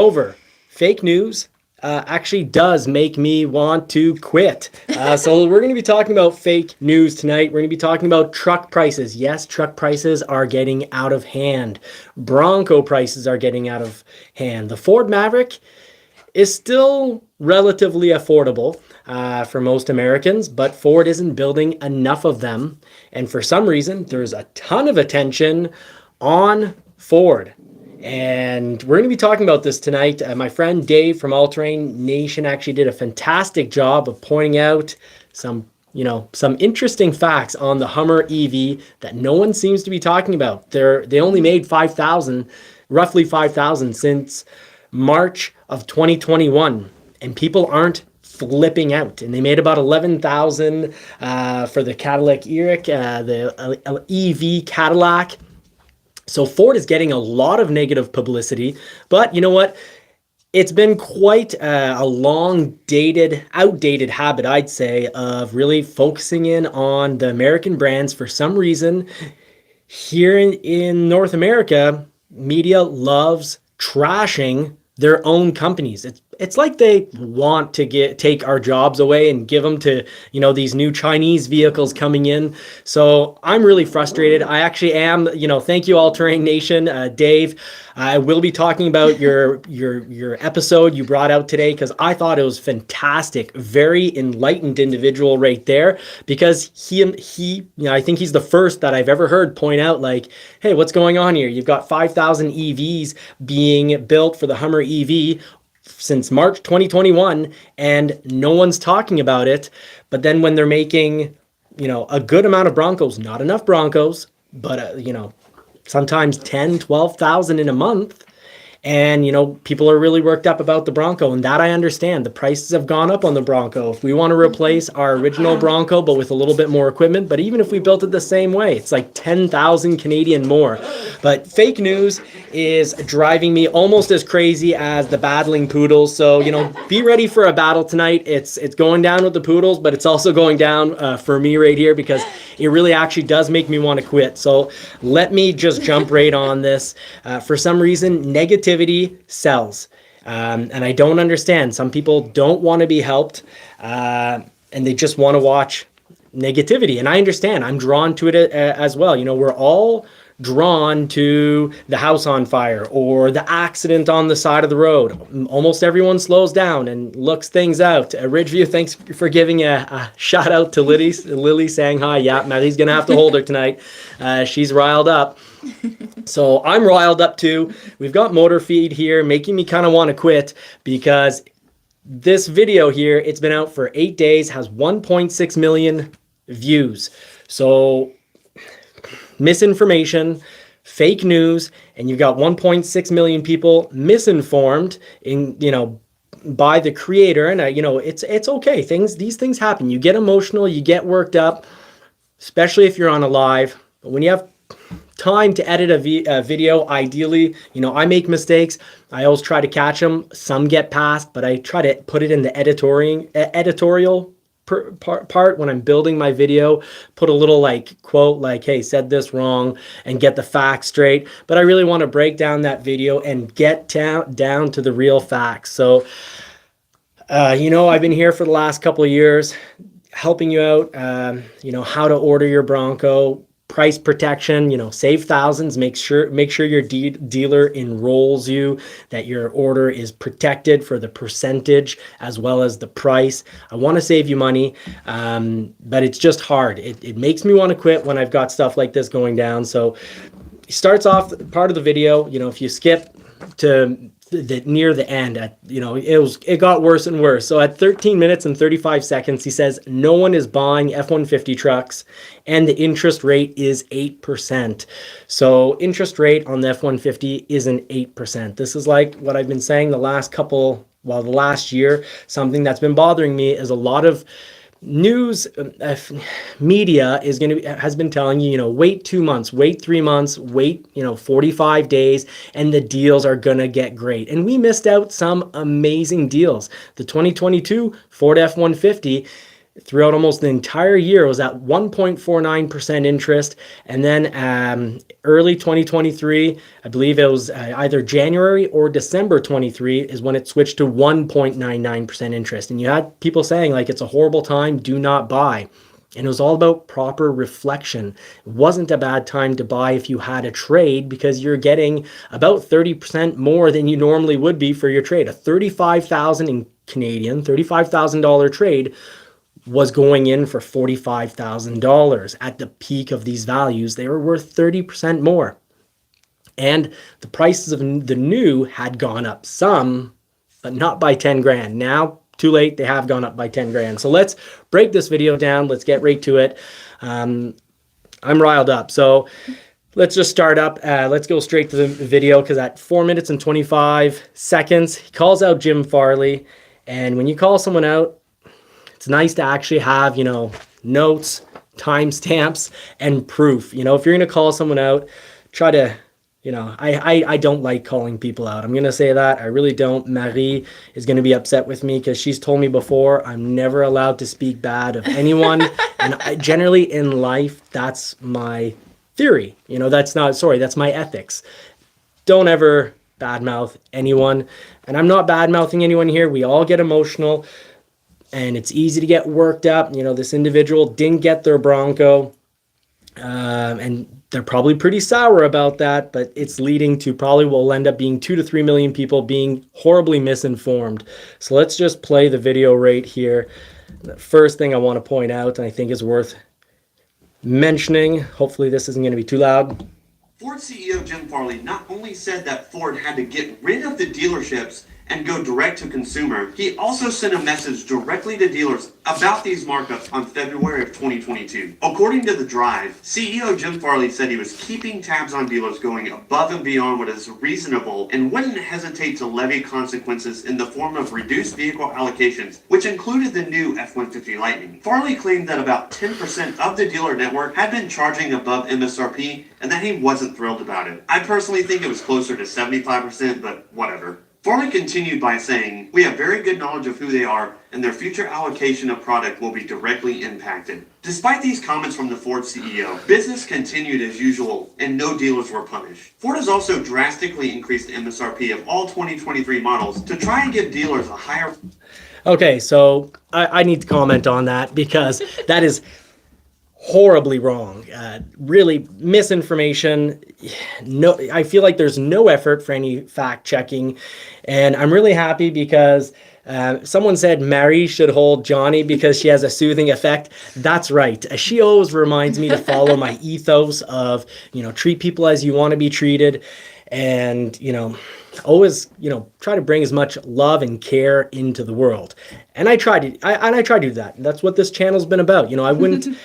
Over. Fake news actually does make me want to quit. So we're going to be talking about fake news tonight. We're going to be talking about truck prices. Yes, truck prices are getting out of hand. Bronco prices are getting out of hand. The Ford Maverick is still relatively affordable for most Americans, but Ford isn't building enough of them. And for some reason, there's a ton of attention on Ford. And we're going to be talking about this tonight. My friend Dave from All Terrain Nation actually did a fantastic job of pointing out some interesting facts on the Hummer EV that no one seems to be talking about. They only made 5,000, roughly 5,000 since March of 2021, and people aren't flipping out. And they made about 11,000 for the Cadillac Lyriq, the EV Cadillac. So Ford is getting a lot of negative publicity, but you know what? It's been quite a outdated habit, I'd say, of really focusing in on the American brands. For some reason, here in North America, media loves trashing their own companies. It's like they want to take our jobs away and give them to, these new Chinese vehicles coming in. So I'm really frustrated. I actually am, thank you, All Terrain Nation. Dave, I will be talking about your episode you brought out today, because I thought it was fantastic. Very enlightened individual right there, because he I think he's the first that I've ever heard point out, like, hey, what's going on here? You've got 5,000 EVs being built for the Hummer EV since March 2021, and no one's talking about it. But then when they're making, a good amount of Broncos, not enough Broncos, but, sometimes 10, 12,000 in a month, and, people are really worked up about the Bronco, and that I understand. The prices have gone up on the Bronco. If we want to replace our original Bronco, but with a little bit more equipment, but even if we built it the same way, it's like 10,000 Canadian more. But fake news is driving me almost as crazy as the battling poodles. So, be ready for a battle tonight. It's going down with the poodles, but it's also going down for me right here, because it really actually does make me want to quit. So let me just jump right on this. For some reason, negativity sells. And I don't understand. Some people don't want to be helped, and they just want to watch negativity. And I understand. I'm drawn to it as well. We're all drawn to the house on fire or the accident on the side of the road. Almost everyone slows down and looks things out. Ridgeview, thanks for giving a shout out to Lily saying hi. Yeah, Maddie's going to have to hold her tonight. She's riled up. So I'm riled up too. We've got motor feed here making me kind of want to quit, because this video here, it's been out for 8 days, has 1.6 million views. So misinformation, fake news, and you've got 1.6 million people misinformed by the creator. And it's okay. These things happen. You get emotional, you get worked up, especially if you're on a live. But when you have time to edit a video, ideally, I make mistakes. I always try to catch them. Some get passed, but I try to put it in the editorial part when I'm building my video, put a little quote like, hey, said this wrong, and get the facts straight. But I really want to break down that video and get down to the real facts. So, I've been here for the last couple of years helping you out, how to order your Bronco, price protection, save thousands, make sure your dealer enrolls you, that your order is protected for the percentage as well as the price. I want to save you money, but it's just hard. It makes me want to quit when I've got stuff like this going down. So it starts off part of the video, if you skip to near the end, it got worse and worse. So at 13 minutes and 35 seconds, he says no one is buying F-150 trucks, and the interest rate is 8%. So interest rate on the F-150 isn't 8%. This is like what I've been saying the last year. Something that's been bothering me is a lot of news media has been telling you, wait 2 months, wait 3 months, wait 45 days, and the deals are gonna get great. And we missed out some amazing deals. The 2022 Ford F-150, throughout almost the entire year. It was at 1.49% interest. And then early 2023, I believe it was either January or December 23 is when it switched to 1.99% interest. And you had people saying like, it's a horrible time, do not buy. And it was all about proper reflection. It wasn't a bad time to buy if you had a trade, because you're getting about 30% more than you normally would be for your trade. A 35,000 in Canadian, $35,000 trade was going in for $45,000. At the peak of these values, they were worth 30% more. And the prices of the new had gone up some, but not by 10 grand. Now, too late, they have gone up by 10 grand. So let's break this video down. Let's get right to it. I'm riled up. So let's just start up. Let's go straight to the video, because at 4 minutes and 25 seconds, he calls out Jim Farley. And when you call someone out, it's nice to actually have, notes, timestamps, and proof. If you're going to call someone out, try to, I don't like calling people out. I'm going to say that. I really don't. Marie is going to be upset with me, because she's told me before I'm never allowed to speak bad of anyone. And generally in life, that's my theory. That's my ethics. Don't ever badmouth anyone. And I'm not badmouthing anyone here. We all get emotional. And it's easy to get worked up. This individual didn't get their Bronco. And they're probably pretty sour about that, but it's leading to probably will end up being 2 to 3 million people being horribly misinformed. So let's just play the video right here. The first thing I want to point out, and I think is worth mentioning, hopefully this isn't going to be too loud. Ford CEO Jim Farley not only said that Ford had to get rid of the dealerships and go direct to consumer, he also sent a message directly to dealers about these markups on February of 2022. According to The Drive, CEO Jim Farley said he was keeping tabs on dealers going above and beyond what is reasonable and wouldn't hesitate to levy consequences in the form of reduced vehicle allocations, which included the new F-150 Lightning. Farley claimed that about 10% of the dealer network had been charging above MSRP and that he wasn't thrilled about it. I personally think it was closer to 75%, but whatever. Farley continued by saying, "We have very good knowledge of who they are, and their future allocation of product will be directly impacted." Despite these comments from the Ford CEO, business continued as usual, and no dealers were punished. Ford has also drastically increased the MSRP of all 2023 models to try and give dealers a higher... Okay, so I need to comment on that, because that is horribly wrong. Really misinformation. No, I feel like there's no effort for any fact checking, and I'm really happy because someone said Mary should hold Johnny because she has a soothing effect. That's right. She always reminds me to follow my ethos of, treat people as you want to be treated, and always try to bring as much love and care into the world. And I try to do that. That's what this channel's been about. I wouldn't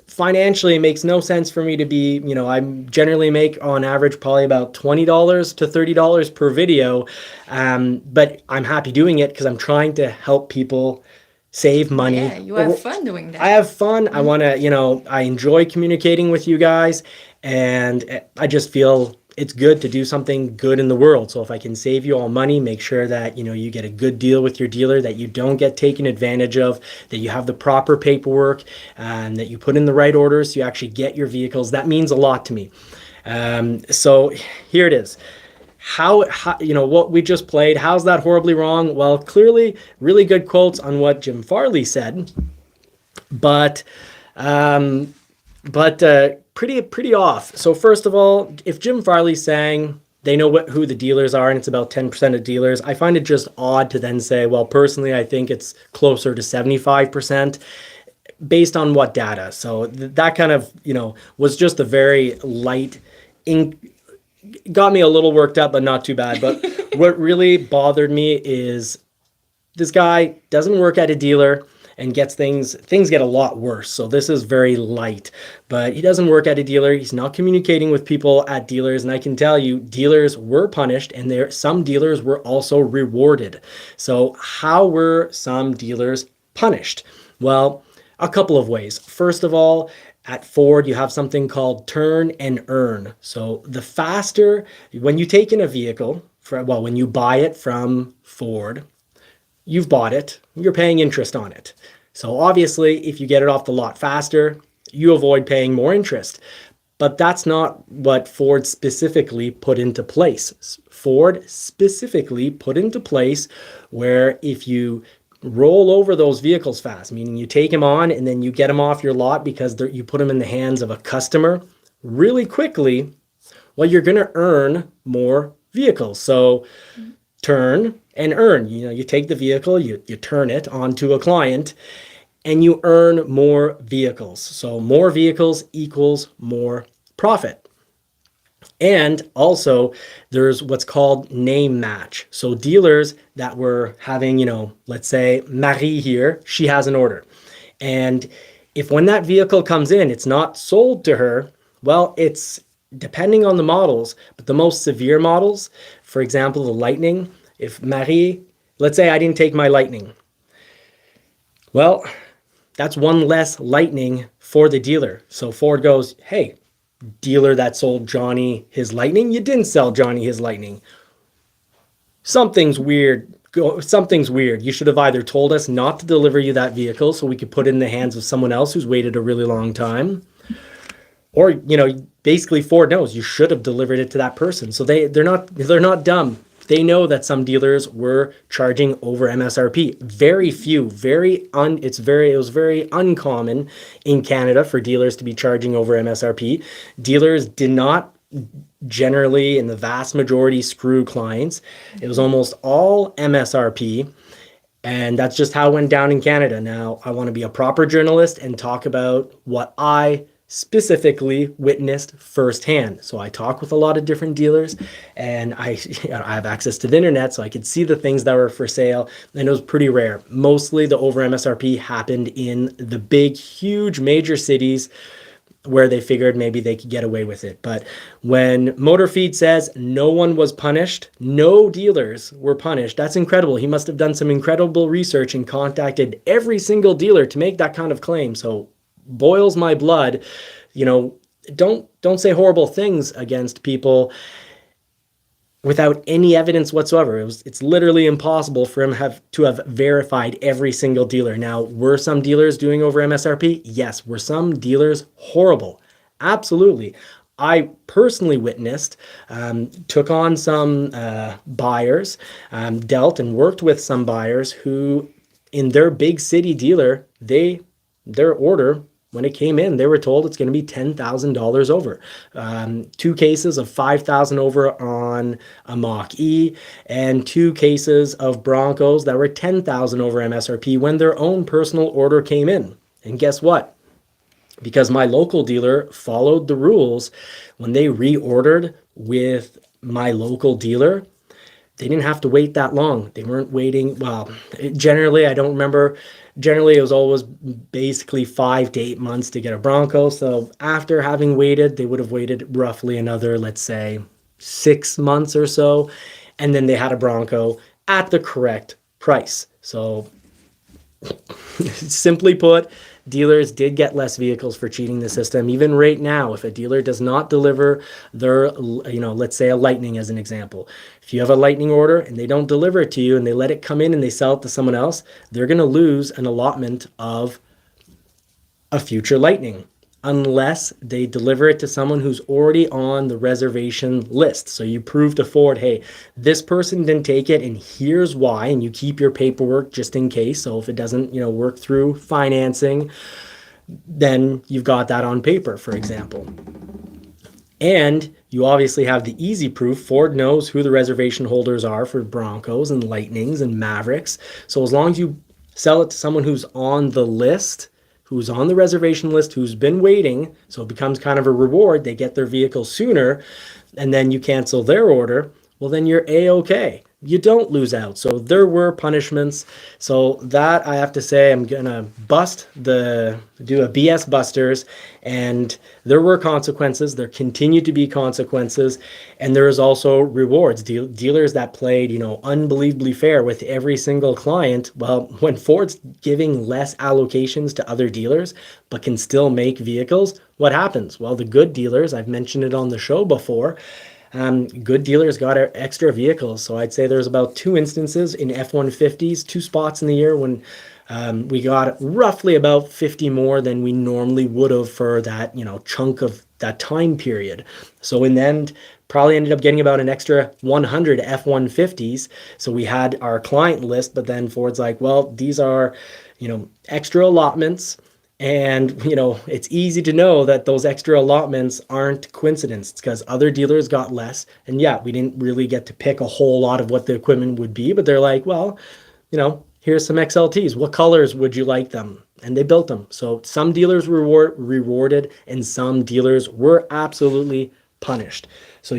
financially, it makes no sense for me to be, I generally make on average probably about $20 to $30 per video. But I'm happy doing it because I'm trying to help people save money. Yeah, you have fun doing that. I have fun. I want to, I enjoy communicating with you guys, and I just feel it's good to do something good in the world. So if I can save you all money, make sure that, you get a good deal with your dealer, that you don't get taken advantage of, that you have the proper paperwork, and that you put in the right orders so you actually get your vehicles. That means a lot to me. So here it is. How what we just played, how's that horribly wrong? Well, clearly really good quotes on what Jim Farley said, but pretty off. So first of all, if Jim Farley's saying they know who the dealers are and it's about 10% of dealers, I find it just odd to then say, well, personally, I think it's closer to 75%. Based on what data? So that kind of, was just a very light got me a little worked up, but not too bad. But what really bothered me is this guy doesn't work at a dealer and gets things get a lot worse. So this is very light, but he doesn't work at a dealer. He's not communicating with people at dealers. And I can tell you, dealers were punished, and some dealers were also rewarded. So how were some dealers punished? Well, a couple of ways. First of all, at Ford, you have something called turn and earn. So the faster, when you take in a vehicle, when you buy it from Ford, you've bought it, you're paying interest on it. So obviously, if you get it off the lot faster, you avoid paying more interest. But that's not what Ford specifically put into place. Ford specifically put into place where if you roll over those vehicles fast, meaning you take them on and then you get them off your lot because you put them in the hands of a customer really quickly, well, you're going to earn more vehicles. So turn and earn. You take the vehicle, you turn it onto a client, and you earn more vehicles. So more vehicles equals more profit. And also, there's what's called name match. So dealers that were having, let's say Marie here, she has an order. And if when that vehicle comes in, it's not sold to her, well, it's depending on the models, but the most severe models, for example, the Lightning, if Marie, let's say I didn't take my Lightning, well, that's one less Lightning for the dealer. So Ford goes, hey, dealer that sold Johnny his Lightning, you didn't sell Johnny his Lightning. Something's weird. Something's weird. You should have either told us not to deliver you that vehicle so we could put it in the hands of someone else who's waited a really long time. Or, basically Ford knows you should have delivered it to that person. So they're not dumb. They know that some dealers were charging over MSRP. Very few, it was very uncommon in Canada for dealers to be charging over MSRP. Dealers did not generally, in the vast majority, screw clients. It was almost all MSRP. And that's just how it went down in Canada. Now, I want to be a proper journalist and talk about what I specifically witnessed firsthand. So I talk with a lot of different dealers, and I have access to the internet, so I could see the things that were for sale, and it was pretty rare. Mostly the over MSRP happened in the big, huge major cities where they figured maybe they could get away with it. But when Motor Feed says no one was punished, no dealers were punished, that's incredible. He must have done some incredible research and contacted every single dealer to make that kind of claim. So boils my blood. Don't say horrible things against people without any evidence whatsoever. It's literally impossible for him to have verified every single dealer. Now, were some dealers doing over MSRP? Yes. Were some dealers horrible? Absolutely. I personally witnessed, took on some buyers, dealt and worked with some buyers who, in their big city dealer, their order, when it came in, they were told it's going to be $10,000 over. 2 cases of $5,000 over on a Mach-E, and 2 cases of Broncos that were $10,000 over MSRP when their own personal order came in. And guess what? Because my local dealer followed the rules, when they reordered with my local dealer, they didn't have to wait that long. They weren't waiting. Well, generally, I don't remember. Generally, it was always basically 5 to 8 months to get a Bronco. So after having waited, they would have waited roughly another, let's say, 6 months or so. And then they had a Bronco at the correct price. So simply put, dealers did get less vehicles for cheating the system. Even right now, if a dealer does not deliver their, let's say a Lightning as an example. If you have a Lightning order and they don't deliver it to you and they let it come in and they sell it to someone else, they're going to lose an allotment of a future Lightning unless they deliver it to someone who's already on the reservation list. So you prove to Ford, hey, this person didn't take it and here's why, and you keep your paperwork just in case. So if it doesn't, work through financing, then you've got that on paper, for example. And you obviously have the easy proof. Ford knows who the reservation holders are for Broncos and Lightnings and Mavericks. So as long as you sell it to someone who's on the list, who's on the reservation list, who's been waiting, so it becomes kind of a reward. They get their vehicle sooner, and then you cancel their order, well, then you're A-okay. You don't lose out. So there were punishments. So that, I have to say, I'm going to do a BS busters, and there were consequences. There continue to be consequences, and there is also rewards. Dealers that played, unbelievably fair with every single client. Well, when Ford's giving less allocations to other dealers, but can still make vehicles, what happens? Well, the good dealers, I've mentioned it on the show before, good dealers got extra vehicles. So I'd say there's about 2 instances in F-150s, 2 spots in the year when We got roughly about 50 more than we normally would have for that, chunk of that time period. So in the end, probably ended up getting about an extra 100 F-150s. So we had our client list, but then Ford's like, well, these are, extra allotments. And, it's easy to know that those extra allotments aren't coincidence. It's because other dealers got less. And yeah, we didn't really get to pick a whole lot of what the equipment would be, but they're like, well, here's some XLTs. What colors would you like them? And they built them. So some dealers were rewarded and some dealers were absolutely punished. So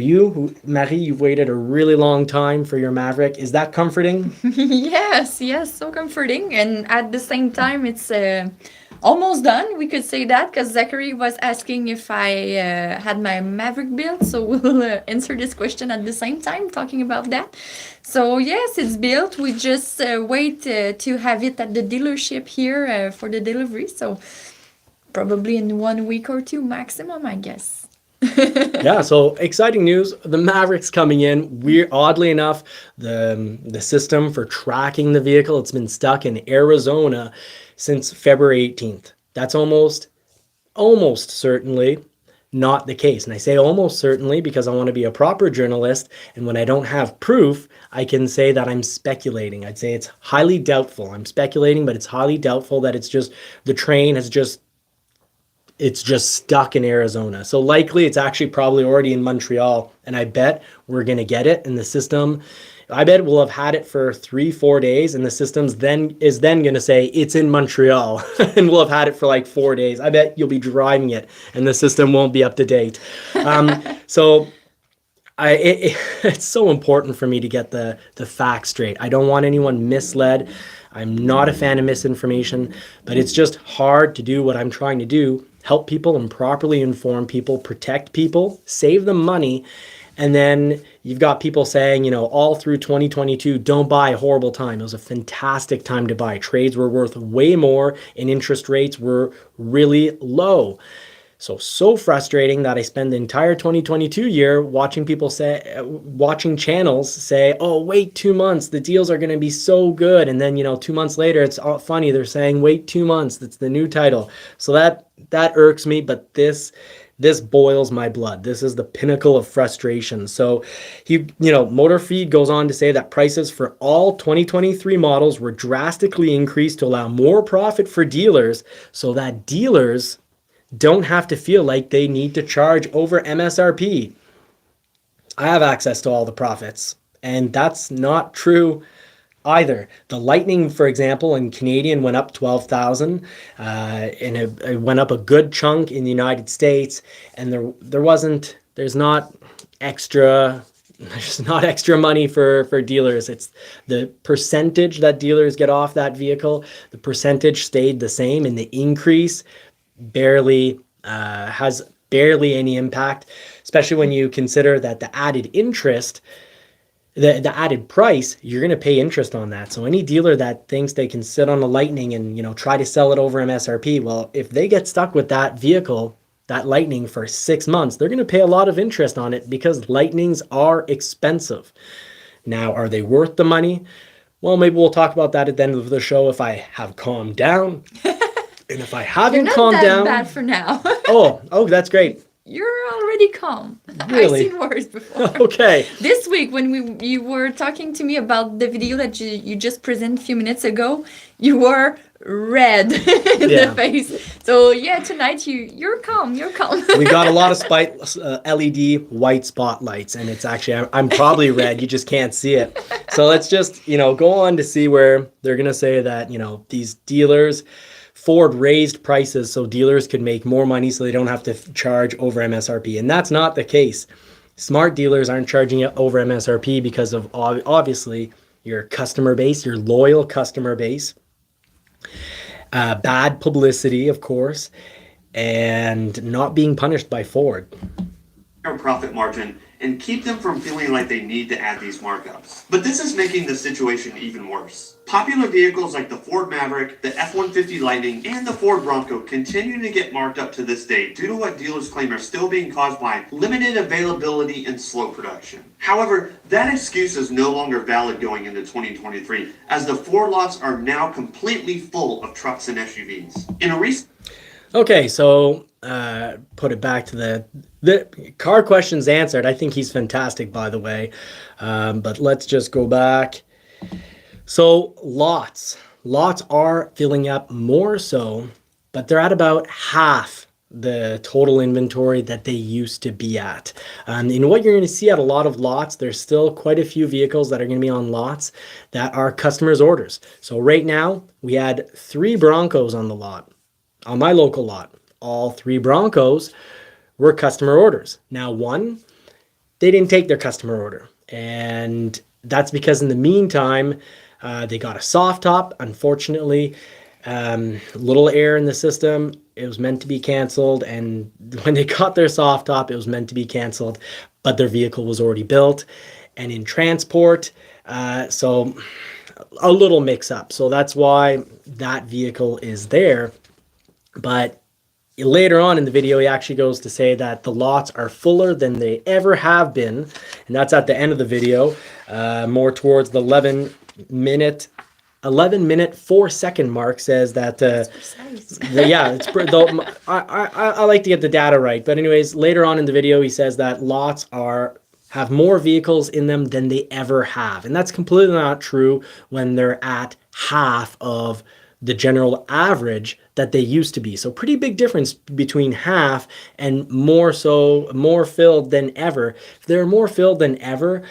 Marie, you've waited a really long time for your Maverick. Is that comforting? Yes, yes, so comforting. And at the same time, it's almost done. We could say that because Zachary was asking if I had my Maverick built. So we'll answer this question at the same time, talking about that. So yes, it's built. We just wait to have it at the dealership here for the delivery. So probably in 1 week or two maximum, I guess. Yeah, so exciting news. The Maverick's coming in. We're oddly enough, the system for tracking the vehicle, it's been stuck in Arizona since February 18th. That's almost certainly not the case. And I say almost certainly because I want to be a proper journalist. And when I don't have proof, I can say that I'm speculating. I'd say it's highly doubtful. I'm speculating, but it's highly doubtful that the train has it's just stuck in Arizona. So likely it's actually probably already in Montreal. And I bet we're going to get it in the system. I bet we'll have had it for 3-4 days and the system's then going to say it's in Montreal and we'll have had it for like 4 days. I bet you'll be driving it and the system won't be up to date. So it's so important for me to get the facts straight. I don't want anyone misled. I'm not a fan of misinformation, but it's just hard to do what I'm trying to do, help people and properly inform people, protect people, save them money. And then you've got people saying, all through 2022, don't buy, a horrible time. It was a fantastic time to buy. Trades were worth way more and interest rates were really low. So frustrating that I spend the entire 2022 year watching channels say, oh, wait 2 months, the deals are going to be so good. And then, 2 months later, it's all funny. They're saying, wait 2 months. That's the new title. So that irks me, but this boils my blood. This is the pinnacle of frustration. So Motor Feed goes on to say that prices for all 2023 models were drastically increased to allow more profit for dealers so that dealers don't have to feel like they need to charge over MSRP. I have access to all the profits, and that's not true either. The Lightning, for example, in Canadian went up 12,000, and it went up a good chunk in the United States, and there's not extra money for dealers. It's the percentage that dealers get off that vehicle. The percentage stayed the same, and the increase has barely any impact, especially when you consider that the added interest, the added price, you're going to pay interest on that. So any dealer that thinks they can sit on a Lightning and try to sell it over MSRP, well, if they get stuck with that vehicle, that Lightning for 6 months, they're going to pay a lot of interest on it because Lightnings are expensive. Now, are they worth the money? Well, maybe we'll talk about that at the end of the show if I have calmed down. And if I haven't calmed down... You're not that bad for now. Oh, that's great. You're already calm. Really? I've seen worse before. Okay. This week, when you were talking to me about the video that you just presented a few minutes ago, you were red in the face. So yeah, tonight you're calm. You're calm. We got a lot of LED white spotlights, and it's actually I'm probably red. You just can't see it. So let's just go on to see where they're gonna say that these dealers. Ford raised prices so dealers could make more money so they don't have to charge over MSRP. And that's not the case. Smart dealers aren't charging it over MSRP because of obviously your customer base, your loyal customer base, bad publicity, of course, and not being punished by Ford. Profit margin and keep them from feeling like they need to add these markups. But this is making the situation even worse. Popular vehicles like the Ford Maverick, the F-150 Lightning, and the Ford Bronco continue to get marked up to this day due to what dealers claim are still being caused by limited availability and slow production. However, that excuse is no longer valid going into 2023, as the Ford lots are now completely full of trucks and SUVs. In a recent Okay, so put it back to the car questions answered. I think he's fantastic, by the way. But let's just go back. So lots are filling up more so, but they're at about half the total inventory that they used to be at. And what you're going to see at a lot of lots, there's still quite a few vehicles that are going to be on lots that are customers' orders. So right now, we had 3 Broncos on the lot, on my local lot. All 3 Broncos were customer orders. Now, one, they didn't take their customer order. And that's because in the meantime, they got a soft top. Unfortunately, little air in the system. It was meant to be canceled. And when they got their soft top, it was meant to be canceled. But their vehicle was already built and in transport. So a little mix up. So that's why that vehicle is there. But later on in the video, he actually goes to say that the lots are fuller than they ever have been. And that's at the end of the video, more towards the 11 minute 4-second mark, says that yeah, it's I like to get the data right. But anyways, later on in the video, he says that lots have more vehicles in them than they ever have. And that's completely not true when they're at half of the general average that they used to be. So pretty big difference between half and more filled than ever. If they're more filled than ever,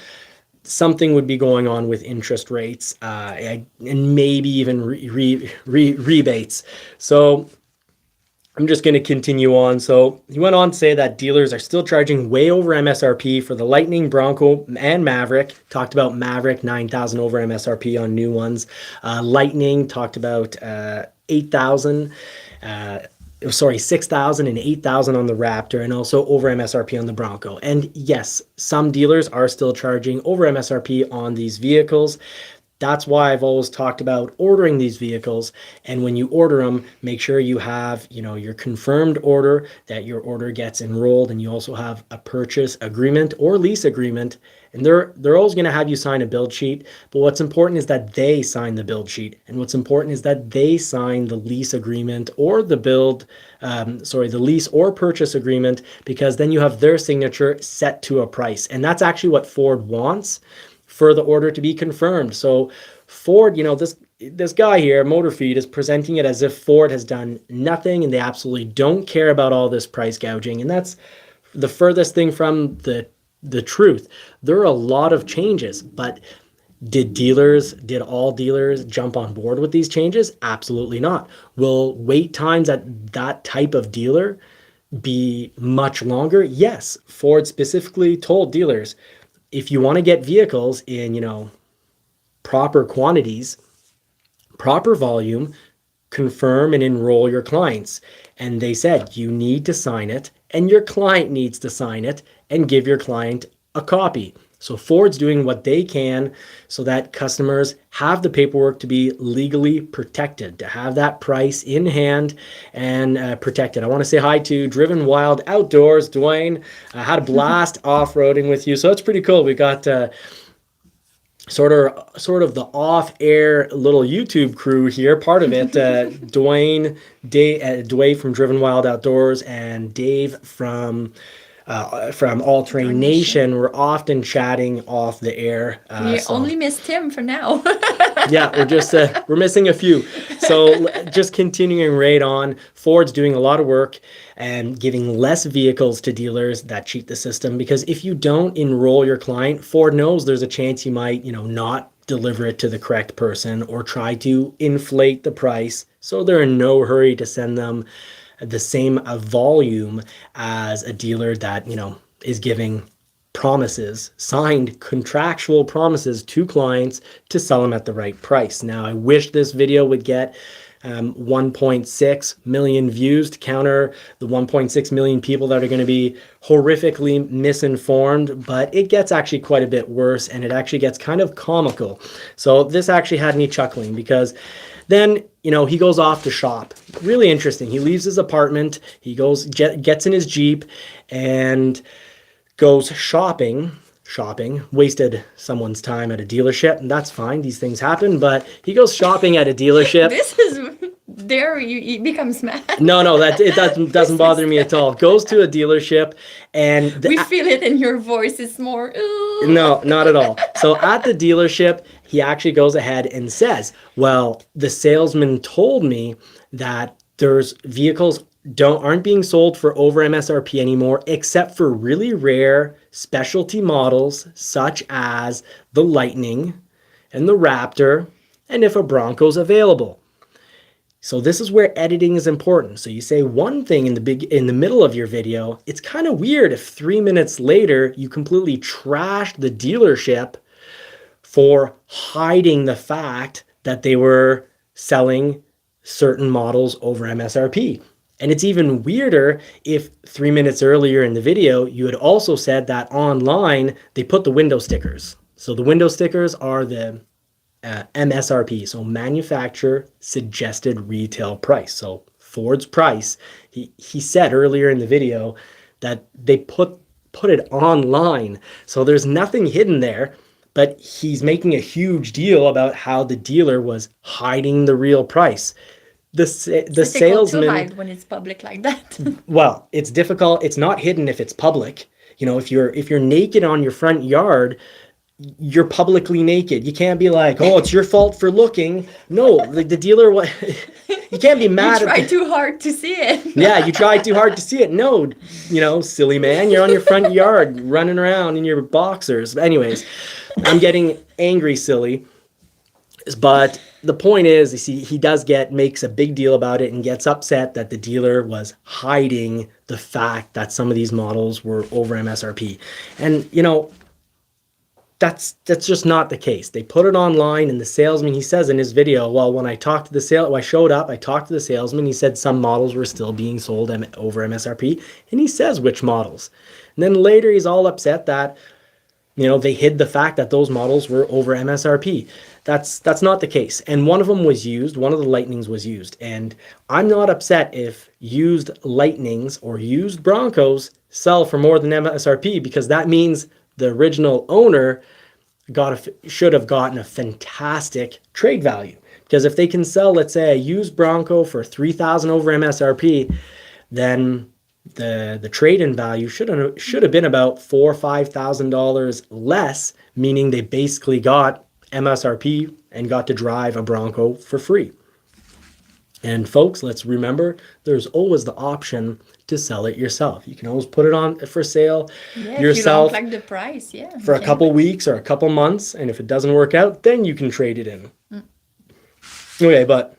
something would be going on with interest rates and maybe even rebates. So I'm just going to continue on. So he went on to say that dealers are still charging way over MSRP for the Lightning, Bronco, and Maverick. Talked about Maverick, $9,000 over MSRP on new ones. Lightning talked about $6,000 and $8,000 on the Raptor, and also over MSRP on the Bronco. And yes, some dealers are still charging over MSRP on these vehicles. That's why I've always talked about ordering these vehicles. And when you order them, make sure you have, your confirmed order, that your order gets enrolled, and you also have a purchase agreement or lease agreement. And they're always going to have you sign a build sheet. But what's important is that they sign the build sheet. And what's important is that they sign the lease agreement or the lease or purchase agreement, because then you have their signature set to a price. And that's actually what Ford wants for the order to be confirmed. So Ford, this guy here, Motor Feed, is presenting it as if Ford has done nothing and they absolutely don't care about all this price gouging. And that's the furthest thing from the truth. There are a lot of changes, but did all dealers jump on board with these changes? Absolutely not. Will wait times at that type of dealer be much longer? Yes. Ford specifically told dealers, if you want to get vehicles in, proper quantities, proper volume, confirm and enroll your clients. And they said, you need to sign it, and your client needs to sign it and give your client a copy. So Ford's doing what they can so that customers have the paperwork to be legally protected, to have that price in hand and protected. I want to say hi to Driven Wild Outdoors, Dwayne. I had a blast off-roading with you, so it's pretty cool. We got sort of the off-air little YouTube crew here, part of it. Dwayne from Driven Wild Outdoors and Dave from All Terrain Nation. We're often chatting off the air. We only missed Tim for now. Yeah, we're missing a few. So just continuing right on, Ford's doing a lot of work and giving less vehicles to dealers that cheat the system, because if you don't enroll your client, Ford knows there's a chance you might, not deliver it to the correct person or try to inflate the price. So they're in no hurry to send them the same volume as a dealer that, is giving promises, signed contractual promises to clients to sell them at the right price. Now, I wish this video would get 1.6 million views to counter the 1.6 million people that are going to be horrifically misinformed. But it gets actually quite a bit worse, and it actually gets kind of comical. So this actually had me chuckling, because then, he goes off to shop. Really interesting. He leaves his apartment, he gets in his Jeep and goes shopping, wasted someone's time at a dealership, and that's fine. These things happen, but he goes shopping at a dealership. This is there he becomes mad. No, it doesn't bother me at all. Goes to a dealership, and we feel it in your voice. It's more, ooh. No, not at all. So at the dealership, he actually goes ahead and says, well, the salesman told me that there's vehicles aren't being sold for over MSRP anymore, except for really rare specialty models such as the Lightning and the Raptor, and if a Bronco's available. So this is where editing is important. So you say one thing in the middle of your video. It's kind of weird if 3 minutes later you completely trashed the dealership for hiding the fact that they were selling certain models over MSRP. And it's even weirder if 3 minutes earlier in the video, you had also said that online they put the window stickers. So the window stickers are the MSRP, so manufacturer suggested retail price. So Ford's price. He said earlier in the video that they put it online. So there's nothing hidden there, but he's making a huge deal about how the dealer was hiding the real price. The salesman to hide when it's public like that. Well, it's difficult. It's not hidden if it's public. If you're naked on your front yard, you're publicly naked. You can't be like, oh, it's your fault for looking. No, the dealer, you can't be mad. You tried too hard to see it. Yeah, you tried too hard to see it. No, silly man, you're on your front yard running around in your boxers. Anyways, I'm getting angry, silly. But the point is, you see, he makes a big deal about it and gets upset that the dealer was hiding the fact that some of these models were over MSRP. And, that's just not the case. They put it online, and the salesman, he says in his video, well, when I talked to I showed up, I talked to the salesman, he said some models were still being sold over MSRP, and he says which models. And then later he's all upset that, they hid the fact that those models were over MSRP. That's not the case. And one of them was used, one of the Lightnings was used. And I'm not upset if used Lightnings or used Broncos sell for more than MSRP, because that means the original owner should have gotten a fantastic trade value. Because if they can sell, let's say, a used Bronco for $3,000 over MSRP, then the trade-in value should have been about $4,000 or $5,000 less, meaning they basically got MSRP and got to drive a Bronco for free. And folks, let's remember, there's always the option to sell it yourself. You can always put it on for sale yourself. If you don't like the price, for a couple weeks or a couple months, and if it doesn't work out, then you can trade it in. Okay, but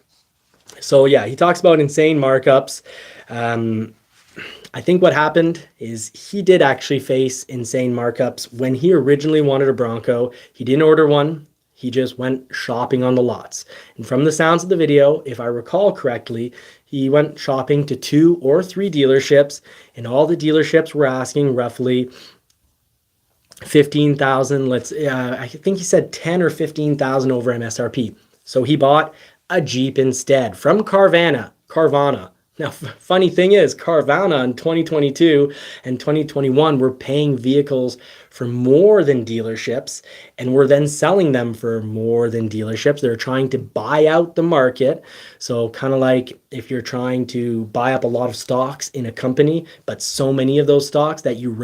so yeah, he talks about insane markups. I think what happened is he did actually face insane markups when he originally wanted a Bronco. He didn't order one. He just went shopping on the lots. And from the sounds of the video, if I recall correctly, he went shopping to 2 or 3 dealerships, and all the dealerships were asking roughly $15,000. I think he said $10,000 or $15,000 over MSRP. So he bought a Jeep instead from Carvana. Now, funny thing is, Carvana in 2022 and 2021 were paying vehicles for more than dealerships, and were then selling them for more than dealerships. They're trying to buy out the market. So kind of like if you're trying to buy up a lot of stocks in a company, but so many of those stocks that you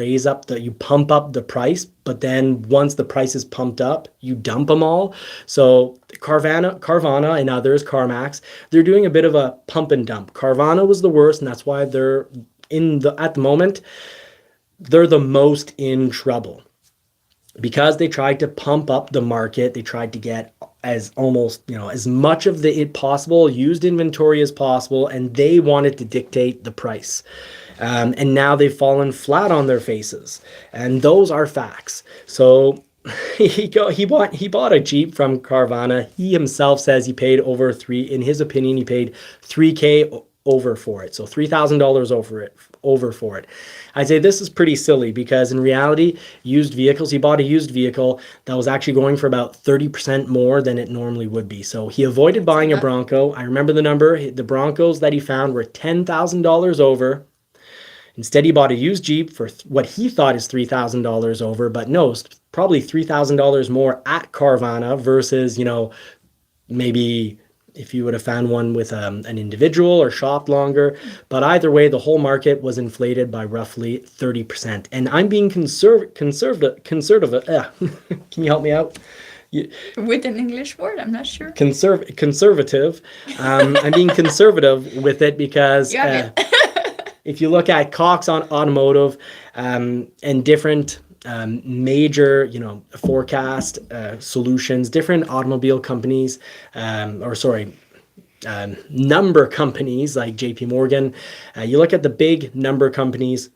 pump up the price, but then once the price is pumped up, you dump them all. So Carvana and others, CarMax, they're doing a bit of a pump and dump. Carvana was the worst, and that's why at the moment, they're the most in trouble, because they tried to pump up the market. They tried to get as much of the possible used inventory as possible, and they wanted to dictate the price. And now they've fallen flat on their faces, and those are facts. So he bought a Jeep from Carvana. He himself says he paid over three. In his opinion, he paid 3K over for it. So $3,000 over for it. I'd say this is pretty silly because in reality, used vehicles, he bought a used vehicle that was actually going for about 30% more than it normally would be. So he avoided buying a Bronco. I remember the number. The Broncos that he found were $10,000 over. Instead, he bought a used Jeep for what he thought is $3,000 over, but no, it's probably $3,000 more at Carvana versus, maybe if you would have found one with an individual or shopped longer. But either way, the whole market was inflated by roughly 30%. And I'm being conservative. Can you help me out? With an English word, I'm not sure. Conservative. I'm being conservative with it because if you look at Cox on Automotive and different major, forecast solutions, different automobile companies, number companies like JP Morgan, you look at the big number companies,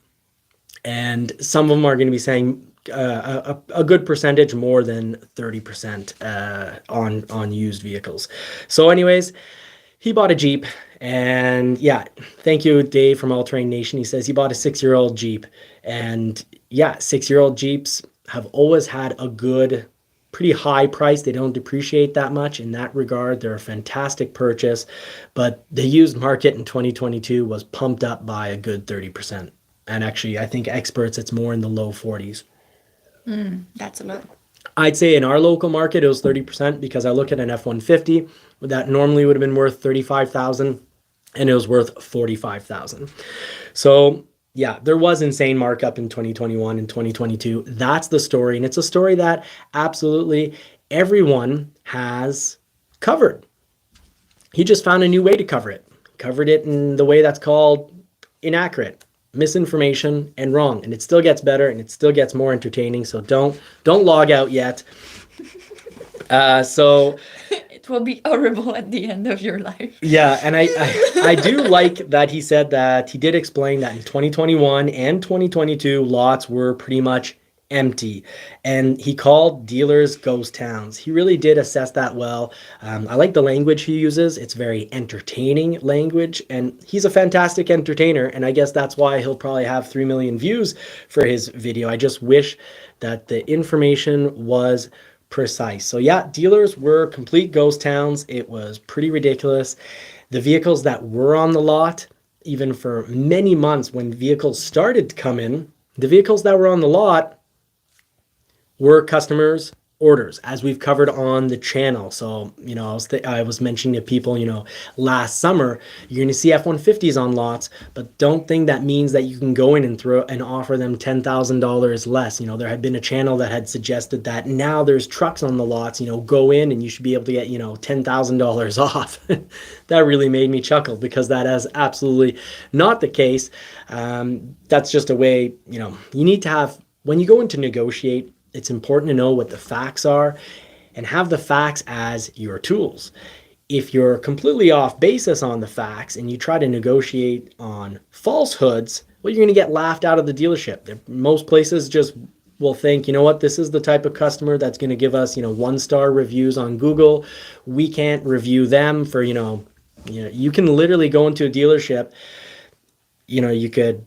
and some of them are going to be saying a good percentage more than 30% on used vehicles. So anyways, he bought a Jeep, and yeah, thank you, Dave from All Terrain Nation. He says he bought a 6-year-old Jeep, and yeah, 6-year-old Jeeps have always had a good, pretty high price. They don't depreciate that much in that regard. They're a fantastic purchase, but the used market in 2022 was pumped up by a good 30%. And actually, I think experts, it's more in the low 40s. That's a lot. I'd say in our local market, it was 30% because I look at an F-150 that normally would have been worth $35,000 and it was worth $45,000. So yeah, there was insane markup in 2021 and 2022. That's the story. And it's a story that absolutely everyone has covered. He just found a new way to cover it. Covered it in the way that's called inaccurate, misinformation, and wrong. And it still gets better and it still gets more entertaining. So don't log out yet. So it will be horrible at the end of your life. Yeah, and I do like that he said that he did explain that in 2021 and 2022 lots were pretty much empty, and he called dealers ghost towns. He really did assess that well. I like the language he uses. It's very entertaining language, and he's a fantastic entertainer, and I guess that's why he'll probably have 3 million views for his video. I just wish that the information was precise. So yeah, dealers were complete ghost towns. It was pretty ridiculous. The vehicles that were on the lot, even for many months when vehicles started to come in, the vehicles that were on the lot were customers' orders, as we've covered on the channel. So, I was mentioning to people, last summer, you're going to see F-150s on lots, but don't think that means that you can go in and offer them $10,000 less. There had been a channel that had suggested that now there's trucks on the lots, go in and you should be able to get, $10,000 off. That really made me chuckle because that is absolutely not the case. That's just a way, you need to have, when you go in to negotiate, it's important to know what the facts are and have the facts as your tools. If you're completely off basis on the facts and you try to negotiate on falsehoods, well, you're going to get laughed out of the dealership. Most places just will think, this is the type of customer that's going to give us, 1-star reviews on Google. We can't review them for, you can literally go into a dealership, you could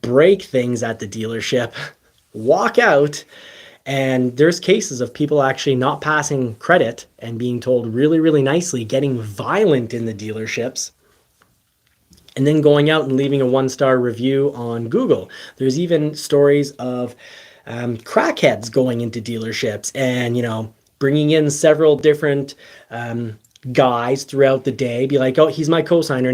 break things at the dealership, walk out, and there's cases of people actually not passing credit and being told really, really nicely, getting violent in the dealerships, and then going out and leaving a 1-star review on Google. There's even stories of crackheads going into dealerships and, bringing in several different guys throughout the day, be like, oh, he's my cosigner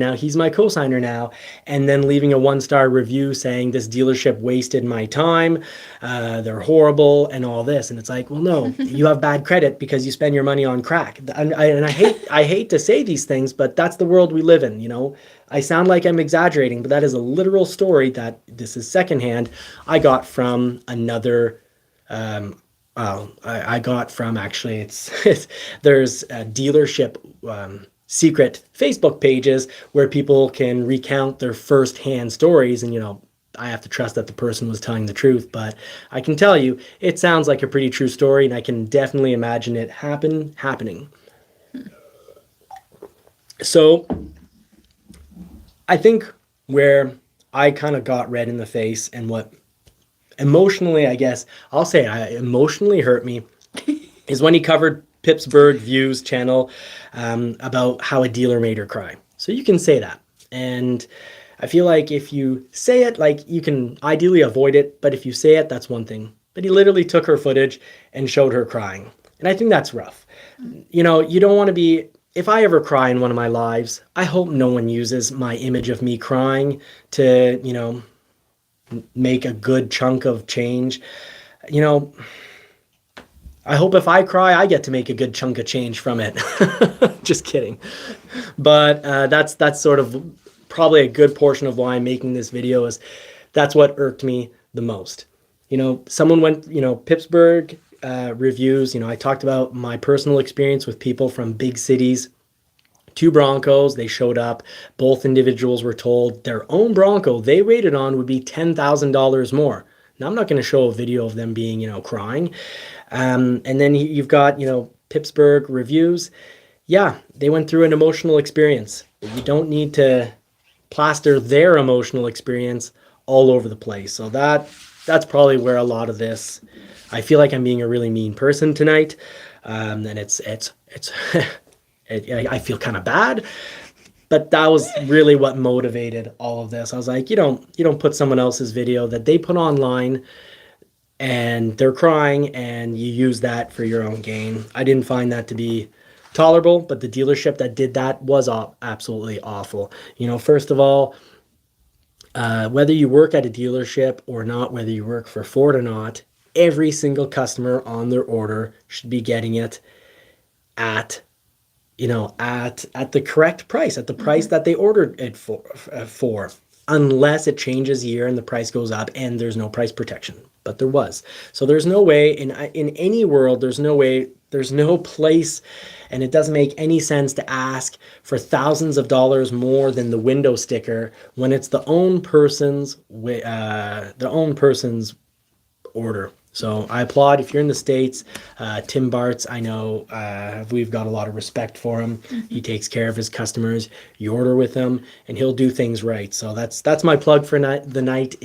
now, and then leaving a 1-star review saying this dealership wasted my time, they're horrible and all this. And it's like, well, no, you have bad credit because you spend your money on crack. And I hate to say these things, but that's the world we live in. I sound like I'm exaggerating, but that is a literal story that this is secondhand. I got from another I got from, actually, there's a dealership secret Facebook pages where people can recount their first-hand stories, and I have to trust that the person was telling the truth. But I can tell you, it sounds like a pretty true story, and I can definitely imagine it happening. So I think where I kind of got red in the face and what emotionally, I guess, I'll say emotionally hurt me is when he covered Pittsburgh View's channel about how a dealer made her cry. So you can say that. And I feel like if you say it, like you can ideally avoid it, but if you say it, that's one thing. But he literally took her footage and showed her crying. And I think that's rough. You know, you don't want to be, if I ever cry in one of my lives, I hope no one uses my image of me crying to, you know, make a good chunk of change. You know, I hope if I cry, I get to make a good chunk of change from it. Just kidding. But that's sort of probably a good portion of why I'm making this video, is that's what irked me the most. You know, someone went, you know, Pittsburgh reviews, you know, I talked about my personal experience with people from big cities. 2 Broncos, they showed up. Both individuals were told their own Bronco they waited on would be $10,000 more. Now, I'm not going to show a video of them being, you know, crying. And then you've got, you know, Pittsburgh reviews. Yeah, they went through an emotional experience. You don't need to plaster their emotional experience all over the place. So that's probably where a lot of this, I feel like I'm being a really mean person tonight. And it's I feel kind of bad, but that was really what motivated all of this. I was like, you don't put someone else's video that they put online and they're crying and you use that for your own gain. I didn't find that to be tolerable, but the dealership that did that was absolutely awful. You know, first of all, whether you work at a dealership or not, whether you work for Ford or not, every single customer on their order should be getting it at, you know, at the correct price, at the price that they ordered it for, unless it changes year and the price goes up and there's no price protection. But there was. So there's no way in any world, there's no place, and it doesn't make any sense to ask for thousands of dollars more than the window sticker when it's the own person's order. So I applaud, if you're in the States, Tim Bartz, I know we've got a lot of respect for him. He takes care of his customers. You order with him and he'll do things right. So that's my plug for the night.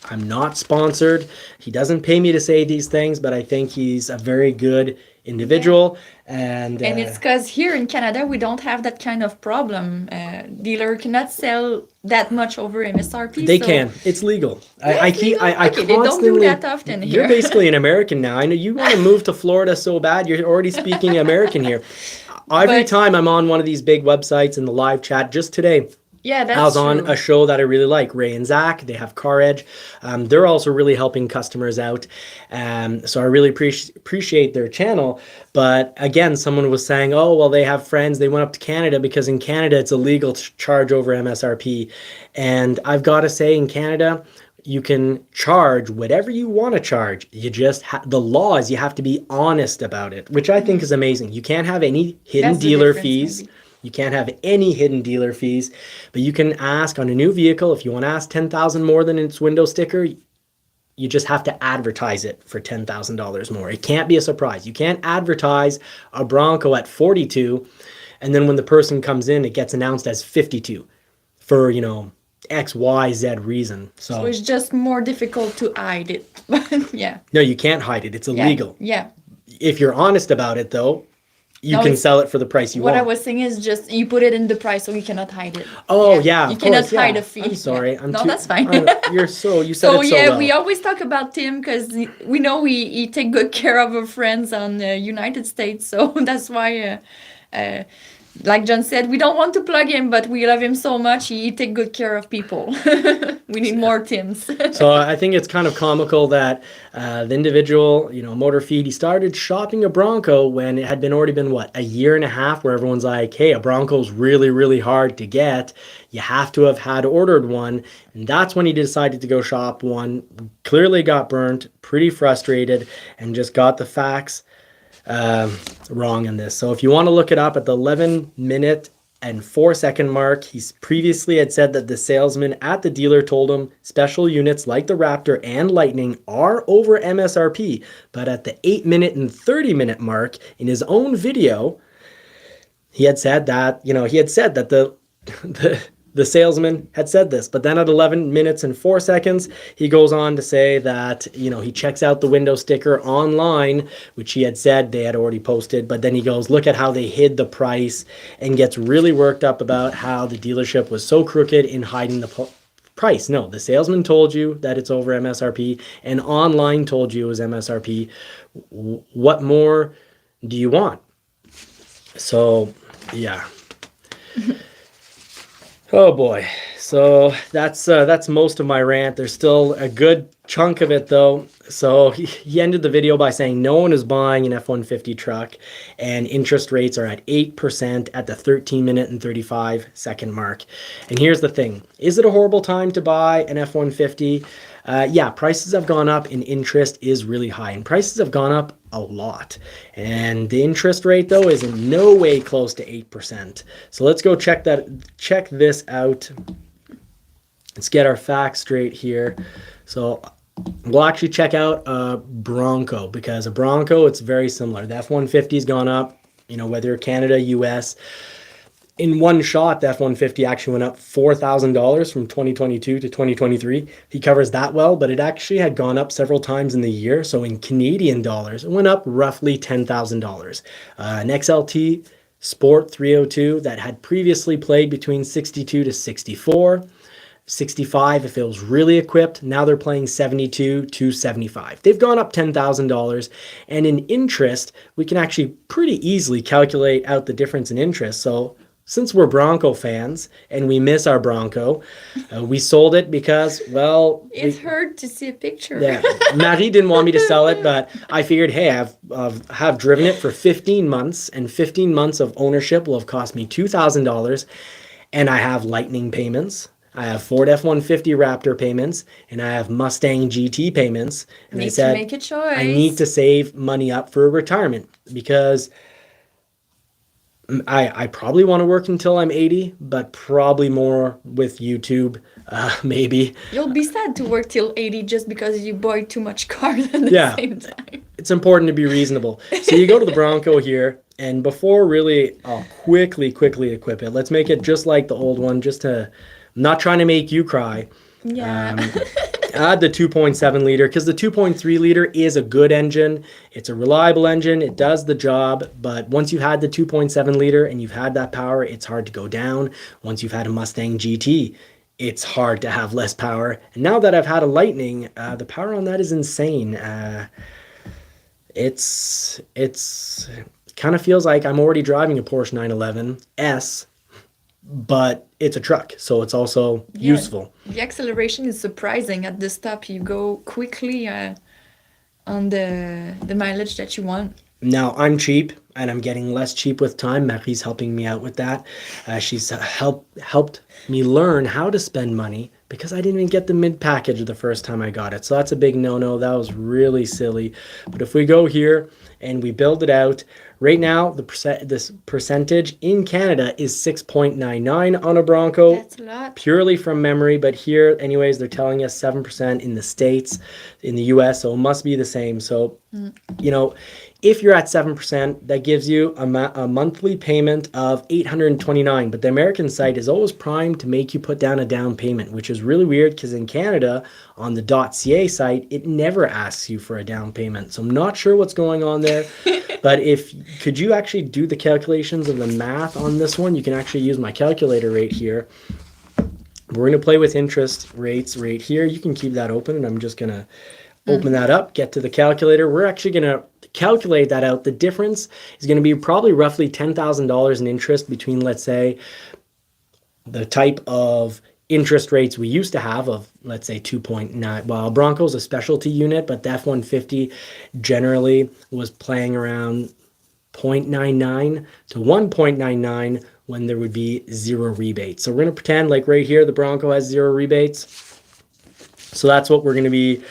I'm not sponsored. He doesn't pay me to say these things, but I think he's a very good individual. And it's because here in Canada we don't have that kind of problem. Dealer cannot sell that much over MSRP. They can. It's legal. I they don't do that often here. You're basically an American now. I know you want to move to Florida so bad. You're already speaking American here. Every time I'm on one of these big websites in the live chat, just today, yeah, that's I was on true. a show that I really like, Ray and Zach. They have Car Edge. They're also really helping customers out. So I really appreciate their channel. But again, someone was saying, oh, well, they have friends. They went up to Canada because in Canada, it's illegal to charge over MSRP. And I've got to say, in Canada, you can charge whatever you want to charge. You just the law is you have to be honest about it, which I think is amazing. You can't have any hidden dealer fees. Maybe. You can't have any hidden dealer fees, but you can ask on a new vehicle, if you want to ask $10,000 more than its window sticker, you just have to advertise it for $10,000 more. It can't be a surprise. You can't advertise a Bronco at 42, and then when the person comes in, it gets announced as 52 for, you know, X, Y, Z reason. So it's just more difficult to hide it. Yeah. No, you can't hide it. It's illegal. Yeah. If you're honest about it, though, you can sell it for the price you want. What I was saying is just you put it in the price so you cannot hide it. Oh, yeah. You cannot hide a fee. I'm sorry. Yeah. That's fine. You said it so well. We always talk about Tim because we know he take good care of our friends on the United States. So that's why, like John said, we don't want to plug him, but we love him so much. He take good care of people. We need more Tims. So I think it's kind of comical that the individual, you know, Motor Feed, he started shopping a Bronco when it had already been, what, a year and a half, where everyone's like, hey, a Bronco's really, really hard to get. You have to have had ordered one. And that's when he decided to go shop one. Clearly got burnt, pretty frustrated, and just got the facts wrong in this. So if you want to look it up at the 11-minute and 4 second mark. He previously had said that the salesman at the dealer told him special units like the Raptor and Lightning are over MSRP, but at the 8 minute and 30 minute mark in his own video, he had said that, the salesman had said this. But then at 11 minutes and 4 seconds, he goes on to say that, he checks out the window sticker online, which he had said they had already posted. But then he goes, look at how they hid the price, and gets really worked up about how the dealership was so crooked in hiding the price. No, the salesman told you that it's over MSRP, and online told you it was MSRP. What more do you want? So, yeah. Oh boy. So that's most of my rant. There's still a good chunk of it though. So he ended the video by saying no one is buying an F-150 truck, and interest rates are at 8% at the 13 minute and 35 second mark. And here's the thing. Is it a horrible time to buy an F-150? Yeah, prices have gone up and interest is really high, and prices have gone up a lot. And the interest rate though is in no way close to 8%. So let's go check this out. Let's get our facts straight here. So we'll actually check out a Bronco, because a Bronco, it's very similar. The F-150's gone up, whether you're Canada, US. In one shot, the F-150 actually went up $4,000 from 2022 to 2023. He covers that well, but it actually had gone up several times in the year. So in Canadian dollars, it went up roughly $10,000. An XLT Sport 302 that had previously played between 62 to 64. 65 if it was really equipped. Now they're playing 72 to 75. They've gone up $10,000. And in interest, we can actually pretty easily calculate out the difference in interest. So since we're Bronco fans and we miss our Bronco, we sold it because, well... It hurt to see a picture. Yeah, Marie didn't want me to sell it, but I figured, hey, I've driven it for 15 months, and 15 months of ownership will have cost me $2,000, and I have Lightning payments. I have Ford F-150 Raptor payments, and I have Mustang GT payments. And I said, make a choice. I need to save money up for retirement, because I probably want to work until I'm 80, but probably more with YouTube, maybe. You'll be sad to work till 80 just because you buy too much car at the same time. It's important to be reasonable. So you go to the Bronco here, and before really, I'll quickly equip it. Let's make it just like the old one, just to... I'm not trying to make you cry. Yeah. Add the 2.7 liter, because the 2.3 liter is a good engine. It's a reliable engine. It does the job. But once you had the 2.7 liter and you've had that power, it's hard to go down. Once you've had a Mustang GT, it's hard to have less power. And now that I've had a Lightning, the power on that is insane. It's kind of feels like I'm already driving a Porsche 911 S, but it's a truck, so it's also useful. The acceleration is surprising. At the stop, you go quickly on the mileage that you want. Now, I'm cheap, and I'm getting less cheap with time. Marie's helping me out with that. She's helped me learn how to spend money, because I didn't even get the mid-package the first time I got it. So that's a big no-no. That was really silly. But if we go here and we build it out, right now, this percentage in Canada is 6.99 on a Bronco. That's a lot. Purely from memory, but here, anyways, they're telling us 7% in the States, in the US, so it must be the same. So, if you're at 7%, that gives you a monthly payment of $829. But the American site is always primed to make you put down a down payment, which is really weird, because in Canada, on the .ca site, it never asks you for a down payment. So I'm not sure what's going on there. But could you actually do the calculations of the math on this one? You can actually use my calculator right here. We're going to play with interest rates right here. You can keep that open, and I'm just going to open that up, get to the calculator. We're actually going to calculate that out. The difference is going to be probably roughly $10,000 in interest between, let's say, the type of interest rates we used to have of, let's say, 2.9. Well, Bronco's a specialty unit, but the F-150 generally was playing around 0.99 to 1.99 when there would be zero rebates. So we're going to pretend like right here the Bronco has zero rebates. So that's what we're going to be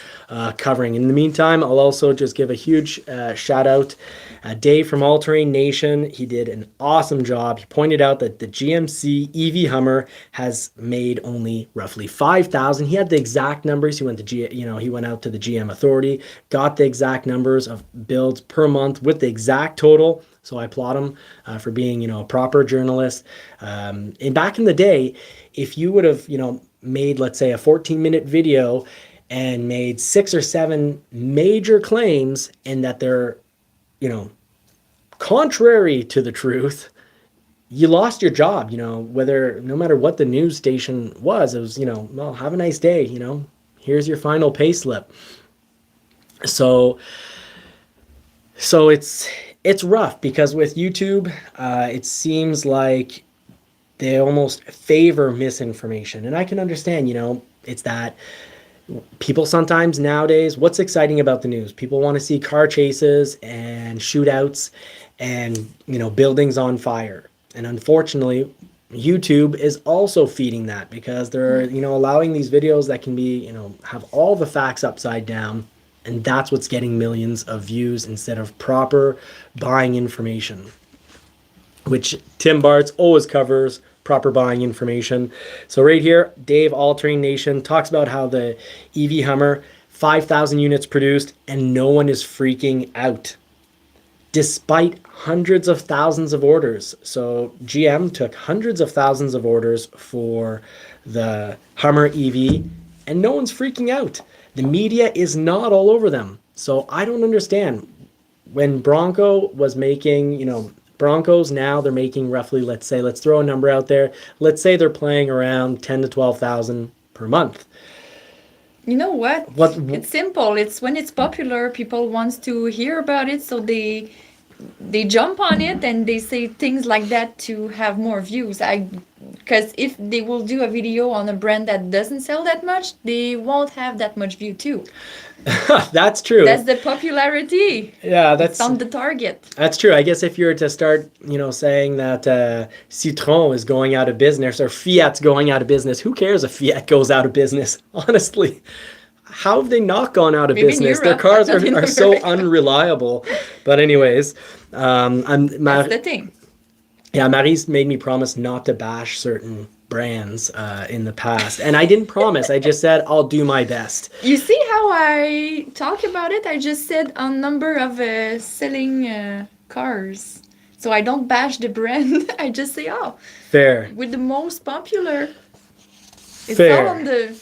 covering. In the meantime, I'll also just give a huge shout out. Dave from All Terrain Nation, he did an awesome job. He pointed out that the GMC EV Hummer has made only roughly 5,000. He had the exact numbers. He went to he went out to the GM Authority, got the exact numbers of builds per month with the exact total. So I applaud him for being, a proper journalist. And back in the day, if you would have, made, let's say, a 14-minute video and made 6 or 7 major claims and that they're, contrary to the truth, you lost your job, no matter what the news station was, it was, well, have a nice day, here's your final pay slip. So it's rough because with YouTube, it seems like they almost favor misinformation. And I can understand, it's that people sometimes nowadays, what's exciting about the news? People want to see car chases and shootouts and, buildings on fire. And unfortunately, YouTube is also feeding that because they're, allowing these videos that can be, have all the facts upside down. And that's what's getting millions of views instead of proper buying information, which Tim Bartz always covers, proper buying information. So right here, Dave, All Terrain Nation, talks about how the EV Hummer, 5,000 units produced, and no one is freaking out, despite hundreds of thousands of orders. So GM took hundreds of thousands of orders for the Hummer EV, and no one's freaking out. The media is not all over them. So I don't understand. When Bronco was making, Broncos now they're making roughly, let's throw a number out there. Let's say they're playing around 10 to 12,000 per month. You know what? It's simple. It's when it's popular, people wants to hear about it, so they jump on it and they say things like that to have more views. Because if they will do a video on a brand that doesn't sell that much, they won't have that much view too. That's true. That's the popularity. Yeah, that's on the target. That's true. I guess if you were to start, saying that Citroën is going out of business or Fiat's going out of business, who cares if Fiat goes out of business? Honestly, how have they not gone out of Maybe business? Europe, Their cars but not in are so America. unreliable. But anyways, That's the thing. Yeah, Marie's made me promise not to bash certain brands in the past. And I didn't promise. I just said I'll do my best. You see how I talk about it? I just said a number of selling cars. So I don't bash the brand. I just say, Fair. with the most popular. It's Fair. all on the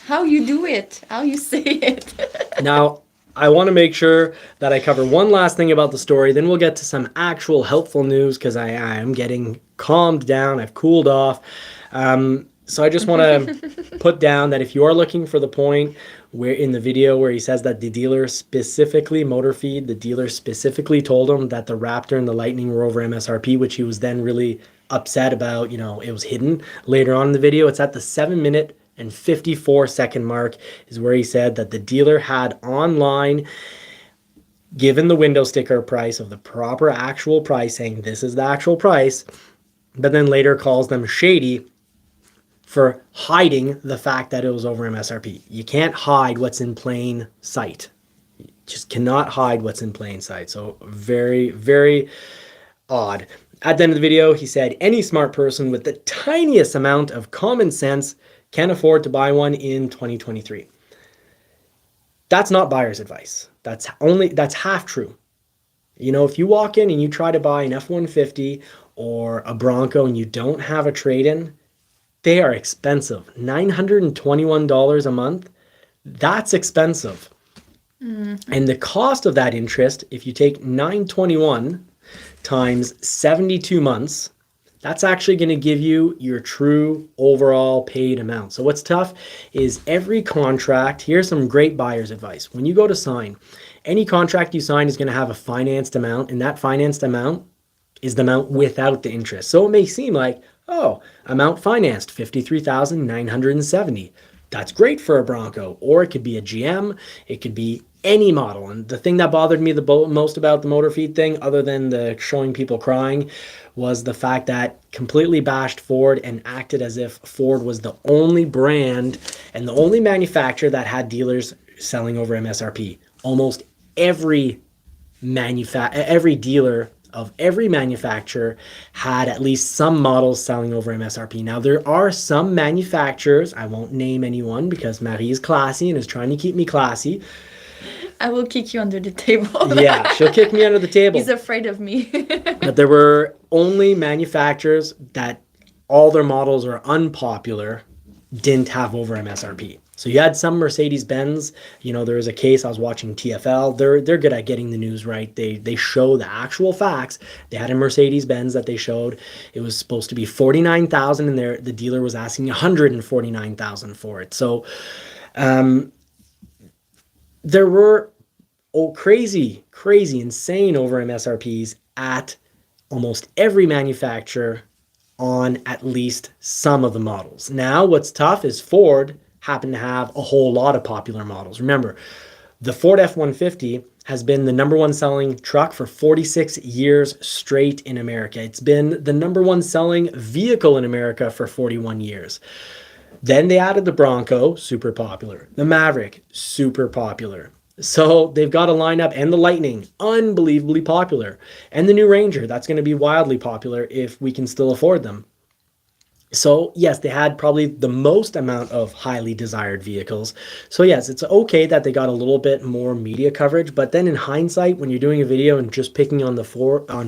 how you do it, how you say it. Now, I want to make sure that I cover one last thing about the story. Then we'll get to some actual helpful news because I am getting calmed down. I've cooled off. So I just want to put down that if you are looking for the point where in the video where he says that the dealer specifically, Motor Feed, the dealer specifically told him that the Raptor and the Lightning were over MSRP, which he was then really upset about, it was hidden later on in the video. It's at the 7-minute and 54-second mark is where he said that the dealer had online given the window sticker price of the proper actual price, saying this is the actual price, but then later calls them shady for hiding the fact that it was over MSRP. You can't hide what's in plain sight. You just cannot hide what's in plain sight. So very, very odd. At the end of the video, he said, any smart person with the tiniest amount of common sense can afford to buy one in 2023. That's not buyer's advice. That's half true. If you walk in and you try to buy an F-150 or a Bronco and you don't have a trade-in, they are expensive. $921 a month, that's expensive. And the cost of that interest, if you take $921 times 72 months, that's actually going to give you your true overall paid amount. So what's tough is every contract, here's some great buyer's advice. When you go to sign, any contract you sign is going to have a financed amount, and that financed amount is the amount without the interest. So it may seem like, amount financed, $53,970. That's great for a Bronco. Or it could be a GM, it could be any model. And the thing that bothered me the most about the motor feed thing, other than the showing people crying, was the fact that completely bashed Ford and acted as if Ford was the only brand and the only manufacturer that had dealers selling over MSRP. Almost every every dealer of every manufacturer had at least some models selling over MSRP. Now, there are some manufacturers, I won't name anyone because Marie is classy and is trying to keep me classy. I will kick you under the table. Yeah, she'll kick me under the table. He's afraid of me. But there were only manufacturers that all their models are unpopular, didn't have over MSRP. So you had some Mercedes-Benz, there was a case I was watching TFL. They're good at getting the news right. They show the actual facts. They had a Mercedes-Benz that they showed. It was supposed to be 49,000 and the dealer was asking 149,000 for it. So there were crazy, insane over MSRPs at almost every manufacturer on at least some of the models. Now, what's tough is Ford happened to have a whole lot of popular models. Remember, the Ford F-150 has been the number one selling truck for 46 years straight in America. It's been the number one selling vehicle in America for 41 years. Then they added the Bronco, super popular. The Maverick, super popular. So they've got a lineup, and the Lightning, unbelievably popular. And the new Ranger, that's going to be wildly popular if we can still afford them. So yes, they had probably the most amount of highly desired vehicles. So yes, it's okay that they got a little bit more media coverage, but then in hindsight, when you're doing a video and just picking on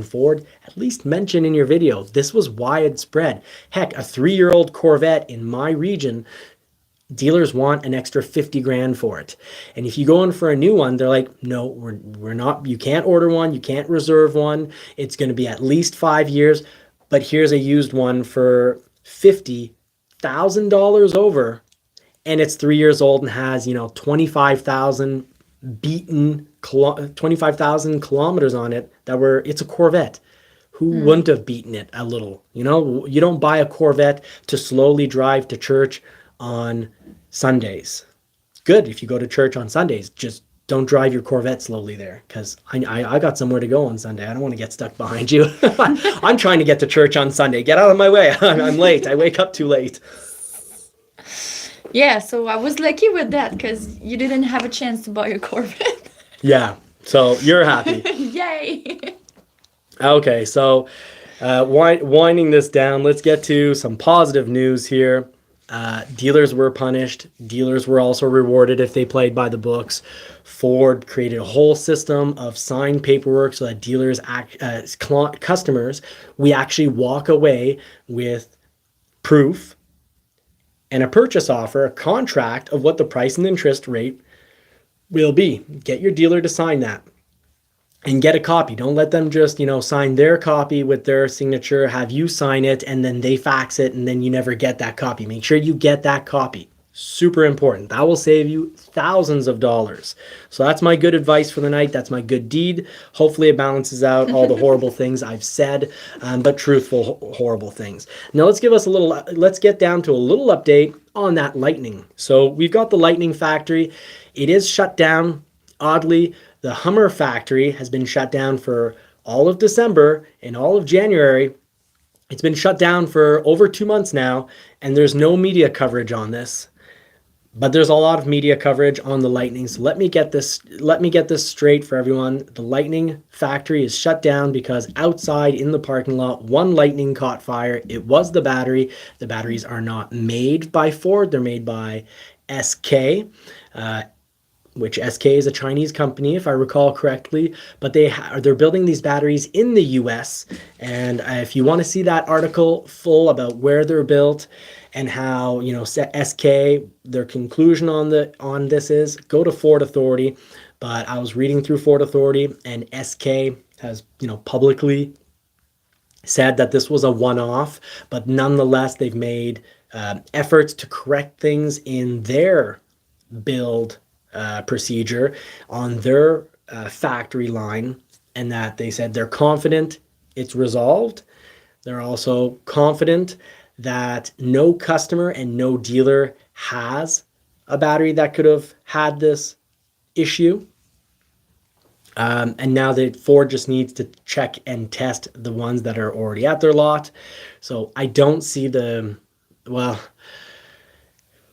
Ford, at least mention in your video, this was widespread. Heck, a 3-year-old Corvette in my region, dealers want an extra 50 grand for it. And if you go in for a new one, they're like, no, we're not, you can't order one, you can't reserve one. It's going to be at least 5 years, but here's a used one for $50,000 over, and it's 3 years old and has 25,000 kilometers on it. It's a Corvette. Who wouldn't have beaten it a little? You don't buy a Corvette to slowly drive to church on Sundays. Good if you go to church on Sundays, just don't drive your Corvette slowly there, because I got somewhere to go on Sunday. I don't want to get stuck behind you. I'm trying to get to church on Sunday. Get out of my way. I'm late. I wake up too late. Yeah, so I was lucky with that because you didn't have a chance to buy a Corvette. Yeah, so you're happy. Yay! Okay, so winding this down, let's get to some positive news here. Dealers were punished. Dealers were also rewarded if they played by the books. Ford created a whole system of signed paperwork so that dealers, customers, we actually walk away with proof and a purchase offer, a contract of what the price and interest rate will be. Get your dealer to sign that. And get a copy. Don't let them just, sign their copy with their signature, have you sign it, and then they fax it, and then you never get that copy. Make sure you get that copy. Super important. That will save you thousands of dollars. So that's my good advice for the night. That's my good deed. Hopefully it balances out all the horrible things I've said, but truthful, horrible things. Now let's get down to a little update on that Lightning. So we've got the Lightning factory. It is shut down, oddly. The Hummer factory has been shut down for all of December and all of January. It's been shut down for over 2 months now, and there's no media coverage on this. But there's a lot of media coverage on the Lightning. So let me get this straight for everyone. The Lightning factory is shut down because outside in the parking lot, one Lightning caught fire. It was the battery. The batteries are not made by Ford. They're made by SK. Which SK is a Chinese company, if I recall correctly, but they're building these batteries in the US. And if you want to see that article full about where they're built and how SK, their conclusion on this is, go to Ford Authority. But I was reading through Ford Authority, and SK has publicly said that this was a one-off, but nonetheless they've made efforts to correct things in their build procedure on their factory line, and that they said they're confident it's resolved. They're also confident that no customer and no dealer has a battery that could have had this issue. And now that Ford just needs to check and test the ones that are already at their lot. So I don't see well,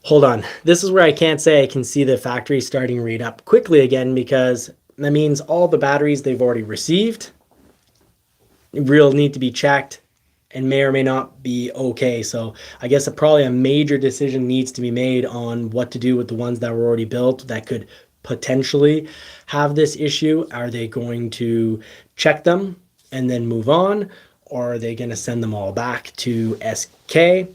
hold on. This is where I can't say I can see the factory starting to read up quickly again, because that means all the batteries they've already received real need to be checked and may or may not be okay. So I guess probably a major decision needs to be made on what to do with the ones that were already built that could potentially have this issue. Are they going to check them and then move on? Or are they going to send them all back to SK?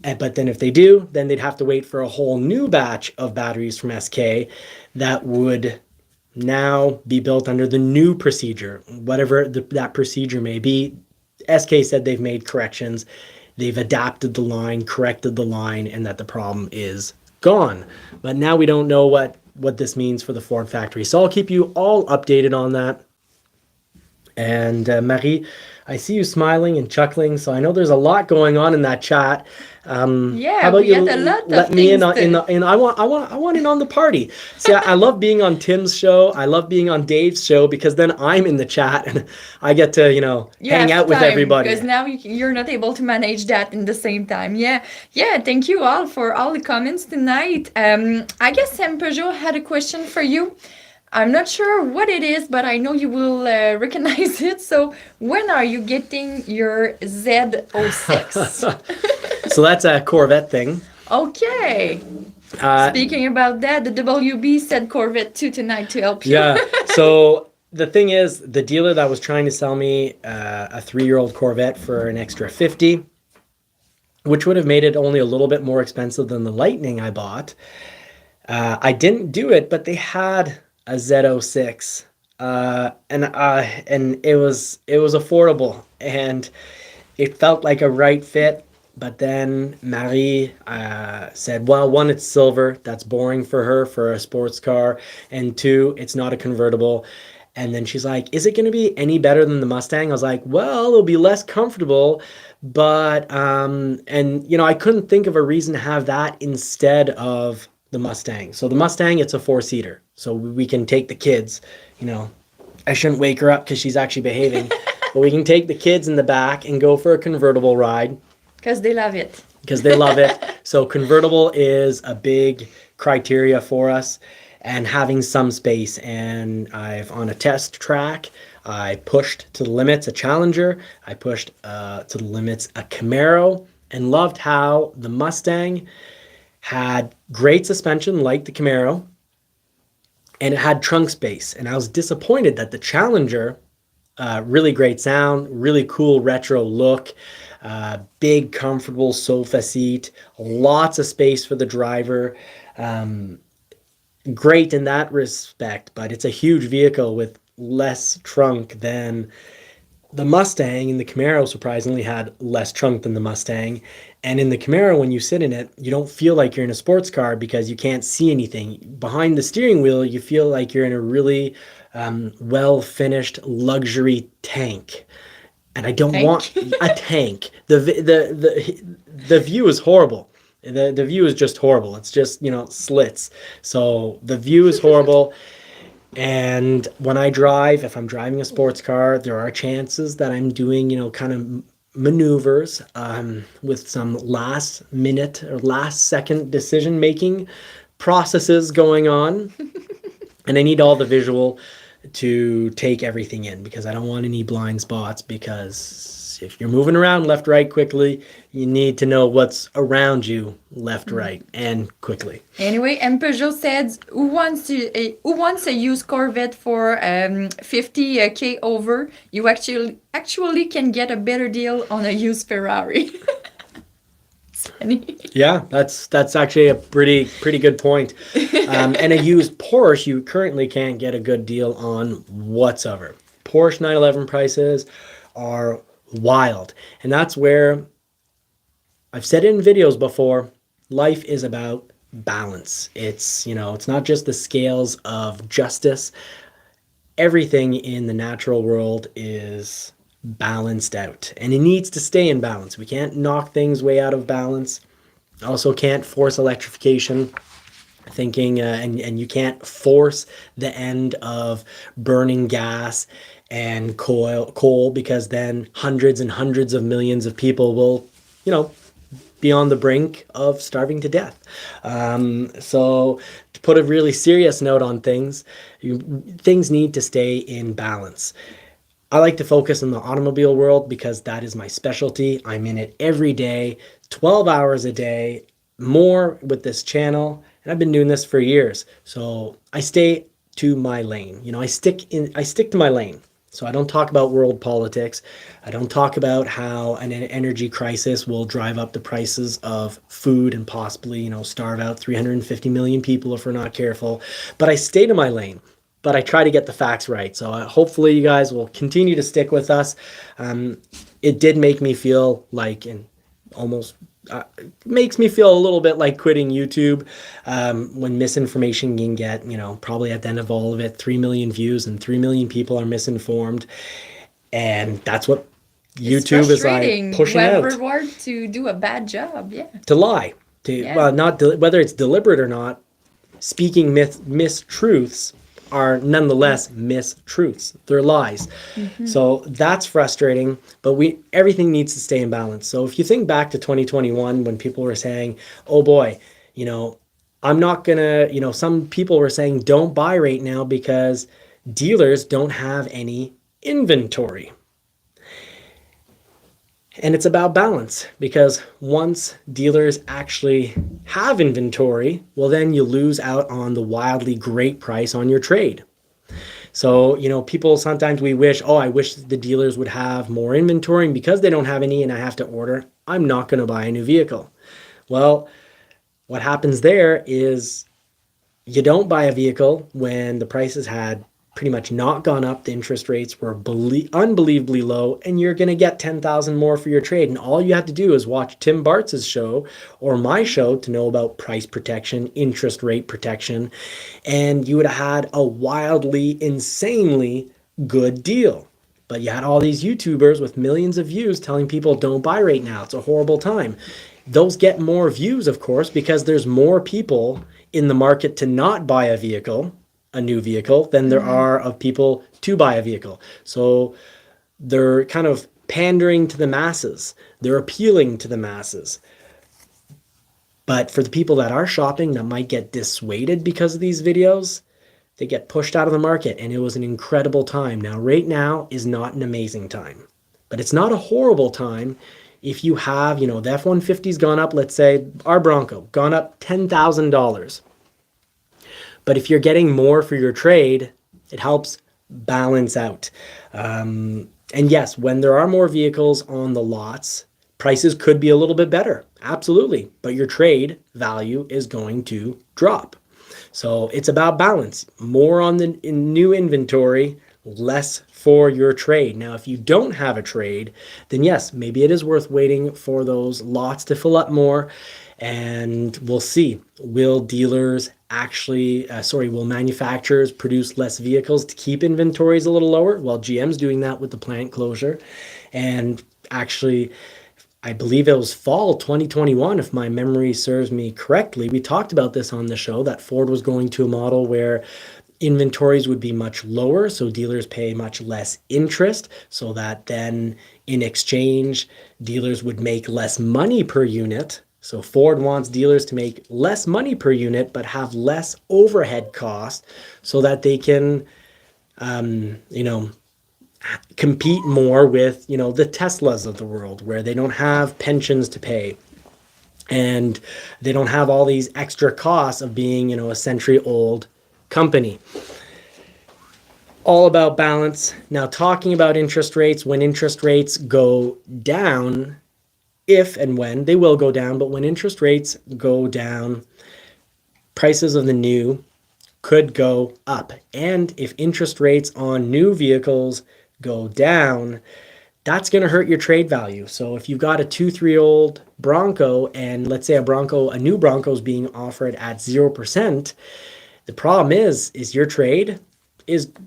But then if they do, then they'd have to wait for a whole new batch of batteries from SK that would now be built under the new procedure, whatever that procedure may be. SK said they've made corrections, they've adapted the line, corrected the line, and that the problem is gone. But now we don't know what this means for the Ford factory. So I'll keep you all updated on that. And Marie, I see you smiling and chuckling, so I know there's a lot going on in that chat. Yeah, how about we you had a lot let of me in things on, in I want in on the party. See, I love being on Tim's show. I love being on Dave's show, because then I'm in the chat and I get to you hang have out with time everybody. because now you're not able to manage that in the same time. Yeah, thank you all for all the comments tonight. I guess Sam Peugeot had a question for you. I'm not sure what it is, but I know you will recognize it. So when are you getting your Z06? So that's a Corvette thing. Okay. Speaking about that, the WB said Corvette 2 tonight to help you. Yeah. So the thing is, the dealer that was trying to sell me a 3-year-old Corvette for an extra 50, which would have made it only a little bit more expensive than the Lightning I bought. I didn't do it, but they had a Z06, and it was affordable, and it felt like a right fit. But then Marie said, well, one, it's silver. That's boring for her for a sports car. And two, it's not a convertible. And then she's like, is it going to be any better than the Mustang? I was like, well, it'll be less comfortable. But, I couldn't think of a reason to have that instead of the Mustang. So the Mustang, it's a 4-seater. So we can take the kids, I shouldn't wake her up because she's actually behaving. But we can take the kids in the back and go for a convertible ride. Because they love it. Because they love it. So convertible is a big criteria for us, and having some space. And on a test track, I pushed to the limits a Challenger. I pushed to the limits a Camaro, and loved how the Mustang had great suspension like the Camaro, and it had trunk space. And I was disappointed that the Challenger, really great sound, really cool retro look, big comfortable sofa seat, lots of space for the driver, great in that respect, but it's a huge vehicle with less trunk than the Mustang. And the Camaro surprisingly had less trunk than the Mustang. And in the Camaro, when you sit in it, you don't feel like you're in a sports car because you can't see anything. Behind the steering wheel, you feel like you're in a really well-finished luxury tank. And I don't want a tank. The view is horrible. The view is just horrible. It's just, slits. So the view is horrible. And when I drive, if I'm driving a sports car, there are chances that I'm doing, kind of maneuvers with some last minute or last second decision making processes going on. And I need all the visual to take everything in, because I don't want any blind spots, because if you're moving around left, right quickly, you need to know what's around you left, right, and quickly. Anyway, and Peugeot said, who wants a used Corvette for 50K over? You actually can get a better deal on a used Ferrari. Yeah, that's actually a pretty good point. And a used Porsche, you currently can't get a good deal on whatsoever. Porsche 911 prices are wild. And that's where, I've said it in videos before, life is about balance. It's, it's not just the scales of justice. Everything in the natural world is balanced out, and it needs to stay in balance. We can't knock things way out of balance. Also can't force electrification. thinking, and you can't force the end of burning gas and coal, because then hundreds and hundreds of millions of people will, you know, be on the brink of starving to death. So to put a really serious note on things, things need to stay in balance. I like to focus on the automobile world because that is my specialty. I'm in it every day, 12 hours a day, more with this channel, and I've been doing this for years. So I stay to my lane. You know, I stick to my lane. So I don't talk about world politics. I don't talk about how an energy crisis will drive up the prices of food and possibly, you know, starve out 350 million people if we're not careful. But I stay to my lane, but I try to get the facts right. So hopefully you guys will continue to stick with us. It did make me feel like, and almost makes me feel a little bit like quitting YouTube, when misinformation can get, you know, probably at the end of all of it, 3 million views and 3 million people are misinformed. And that's what YouTube is like pushing out. Reward to do a bad job, yeah. To lie. Well, not whether it's deliberate or not, speaking mistruths are nonetheless mistruths. They're lies. So that's frustrating, but everything needs to stay in balance. So if you think back to 2021 when people were saying, oh boy, you know, I'm not gonna, you know, some people were saying don't buy right now because dealers don't have any inventory. And it's about balance, because once dealers actually have inventory, well, then you lose out on the wildly great price on your trade. So, you know, people sometimes we wish, oh, I wish the dealers would have more inventory, and because they don't have any and I have to order, I'm not going to buy a new vehicle. Well, what happens there is you don't buy a vehicle when the prices had pretty much not gone up. The interest rates were unbelievably low, and you're going to get 10,000 more for your trade. And all you have to do is watch Tim Bartz's show or my show to know about price protection, interest rate protection, and you would have had a wildly, insanely good deal. But you had all these YouTubers with millions of views telling people don't buy right now. It's a horrible time. Those get more views, of course, because there's more people in the market to not buy a new vehicle, than there are of people to buy a vehicle. So they're kind of pandering to the masses. They're appealing to the masses. But for the people that are shopping that might get dissuaded because of these videos, they get pushed out of the market, and it was an incredible time. Now, right now is not an amazing time, but it's not a horrible time if you have, you know, the F-150's gone up, let's say our Bronco, gone up $10,000. But if you're getting more for your trade, it helps balance out. And yes, when there are more vehicles on the lots, prices could be a little bit better. Absolutely. But your trade value is going to drop. So it's about balance. More on the new inventory, less for your trade. Now, if you don't have a trade, then yes, maybe it is worth waiting for those lots to fill up more. And we'll see, will dealers actually, will manufacturers produce less vehicles to keep inventories a little lower? Well, GM's doing that with the plant closure. And actually, I believe it was fall 2021, if my memory serves me correctly, we talked about this on the show, that Ford was going to a model where inventories would be much lower, so dealers pay much less interest, so that then in exchange, dealers would make less money per unit. So Ford wants dealers to make less money per unit, but have less overhead cost so that they can, compete more with, the Teslas of the world, where they don't have pensions to pay. And they don't have all these extra costs of being, a century-old company. All about balance. Now, talking about interest rates, when interest rates go down, if and when they will go down, but when interest rates go down, prices of the new could go up. And if interest rates on new vehicles go down, that's going to hurt your trade value. So if you've got a 2-3-year-old Bronco, and let's say a new Bronco is being offered at 0%, the problem is your trade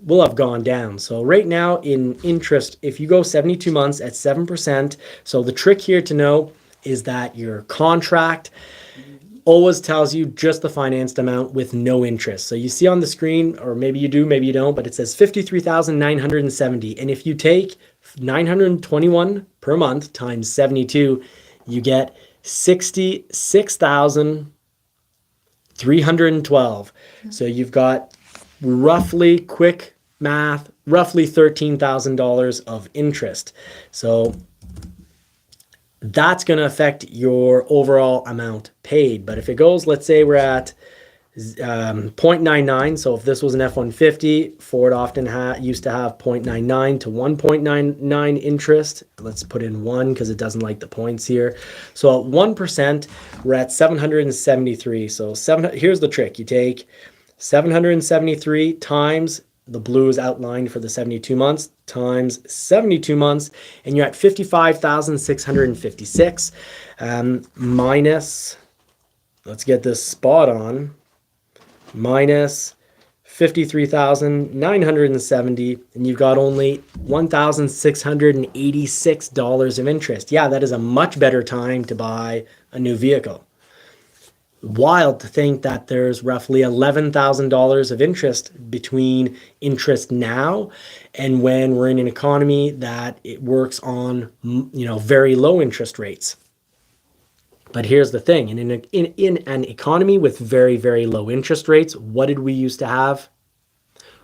will have gone down. So right now in interest, if you go 72 months at 7%, so the trick here to know is that your contract always tells you just the financed amount with no interest. So you see on the screen, or maybe you do, maybe you don't, but it says 53,970. And if you take 921 per month times 72, you get 66,312. So you've got roughly, quick math, roughly $13,000 of interest. So that's going to affect your overall amount paid. But if it goes, let's say we're at 0.99. So if this was an F-150, Ford often used to have 0.99 to 1.99 interest. Let's put in 1 because it doesn't like the points here. So at 1%, we're at 773. So here's the trick. You take 773 times, the blue is outlined for the 72 months, times 72 months, and you're at 55,656 minus, let's get this spot on, minus 53,970, and you've got only $1,686 of interest. Yeah, that is a much better time to buy a new vehicle. Wild to think that there's roughly $11,000 of interest between interest now and when we're in an economy that it works on, very low interest rates. But here's the thing, in an economy with very, very low interest rates, what did we used to have?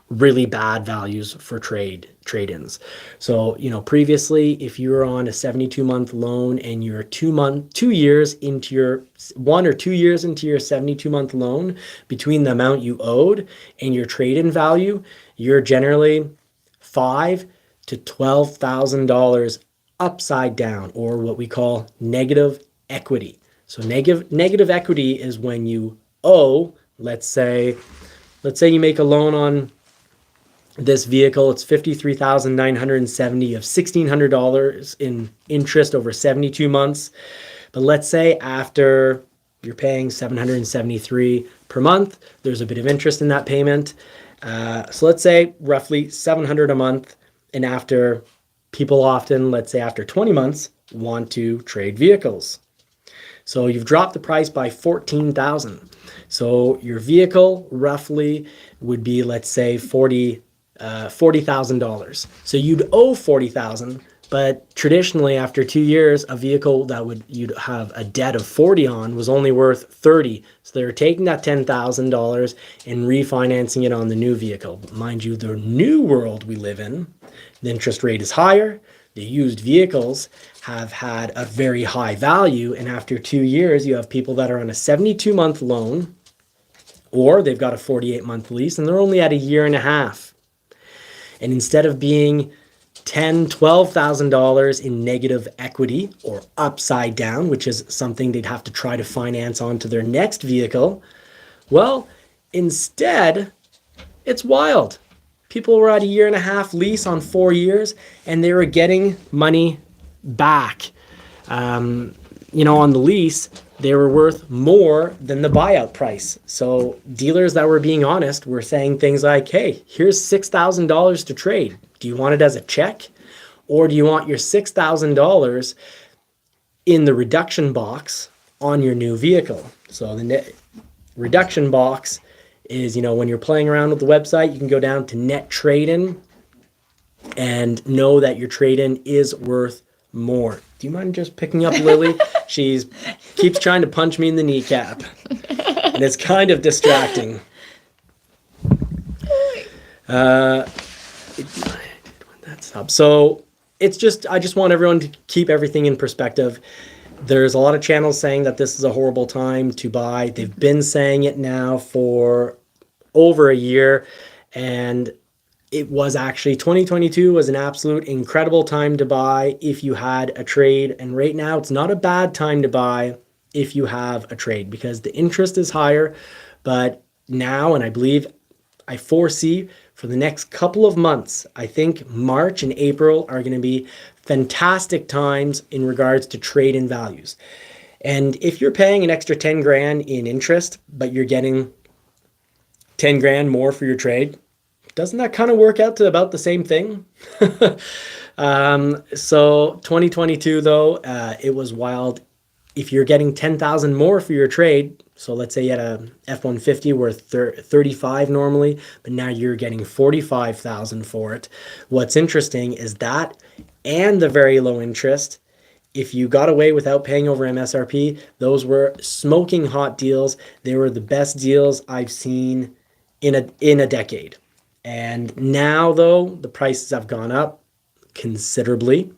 Really bad values for trade-ins. So, previously, if you were on a 72-month loan and you're 2 years into your 1 or 2 years into your 72-month loan, between the amount you owed and your trade-in value, you're generally $5,000 to $12,000 upside down, or what we call negative equity. So negative equity is when you owe, let's say you make a loan on this vehicle, it's $53,970 of $1,600 in interest over 72 months. But let's say after you're paying $773 per month, there's a bit of interest in that payment. So let's say roughly $700 a month. And after, people often, let's say after 20 months, want to trade vehicles. So you've dropped the price by $14,000. So your vehicle roughly would be, let's say, $40,000. So you'd owe $40,000, but traditionally after 2 years, a vehicle that you'd have a debt of 40 on was only worth 30. So they're taking that $10,000 and refinancing it on the new vehicle. Mind you, the new world we live in, the interest rate is higher. The used vehicles have had a very high value, and after 2 years, you have people that are on a 72-month loan, or they've got a 48-month lease, and they're only at a year and a half. And instead of being $10,000, $12,000 in negative equity or upside down, which is something they'd have to try to finance onto their next vehicle, well, instead, it's wild. People were at a year and a half lease on 4 years, and they were getting money back. On the lease, they were worth more than the buyout price. So dealers that were being honest were saying things like, hey, here's $6,000 to trade. Do you want it as a check? Or do you want your $6,000 in the reduction box on your new vehicle? So the reduction box is, when you're playing around with the website, you can go down to net trade-in and know that your trade-in is worth more. Do you mind just picking up Lily? She keeps trying to punch me in the kneecap, and it's kind of distracting. So I just want everyone to keep everything in perspective. There's a lot of channels saying that this is a horrible time to buy. They've been saying it now for over a year, and it was actually 2022 was an absolute incredible time to buy if you had a trade. And right now it's not a bad time to buy if you have a trade, because the interest is higher. But now, and I foresee for the next couple of months, I think March and April are going to be fantastic times in regards to trade-in values. And if you're paying an extra 10 grand in interest, but you're getting 10 grand more for your trade, doesn't that kind of work out to about the same thing? So 2022 though, it was wild. If you're getting 10,000 more for your trade, So let's say you had a F-150 worth 35 normally, but now you're getting 45,000 for it. What's interesting is that and the very low interest, if you got away without paying over MSRP, those were smoking hot deals. They were the best deals I've seen in a decade. And now though, the prices have gone up considerably,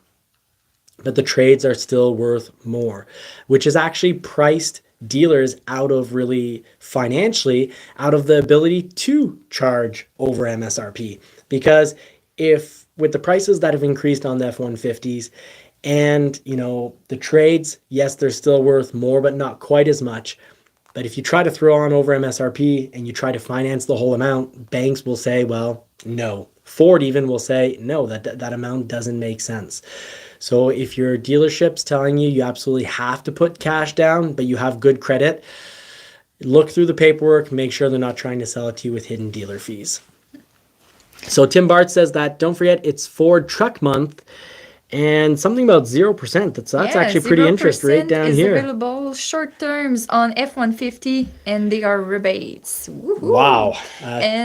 but the trades are still worth more, which is actually priced dealers out of really financially out of the ability to charge over MSRP. Because if with the prices that have increased on the F-150s and the trades, yes, they're still worth more, but not quite as much. But if you try to throw on over MSRP and you try to finance the whole amount, banks will say, well, no. Ford even will say, no, that amount doesn't make sense. So if your dealership's telling you you absolutely have to put cash down, but you have good credit, look through the paperwork, make sure they're not trying to sell it to you with hidden dealer fees. So Tim Bart says that, don't forget, it's Ford Truck Month. And something about 0%. That's actually pretty interesting right down here. Available short terms on F-150 and they are rebates. Woohoo. Wow.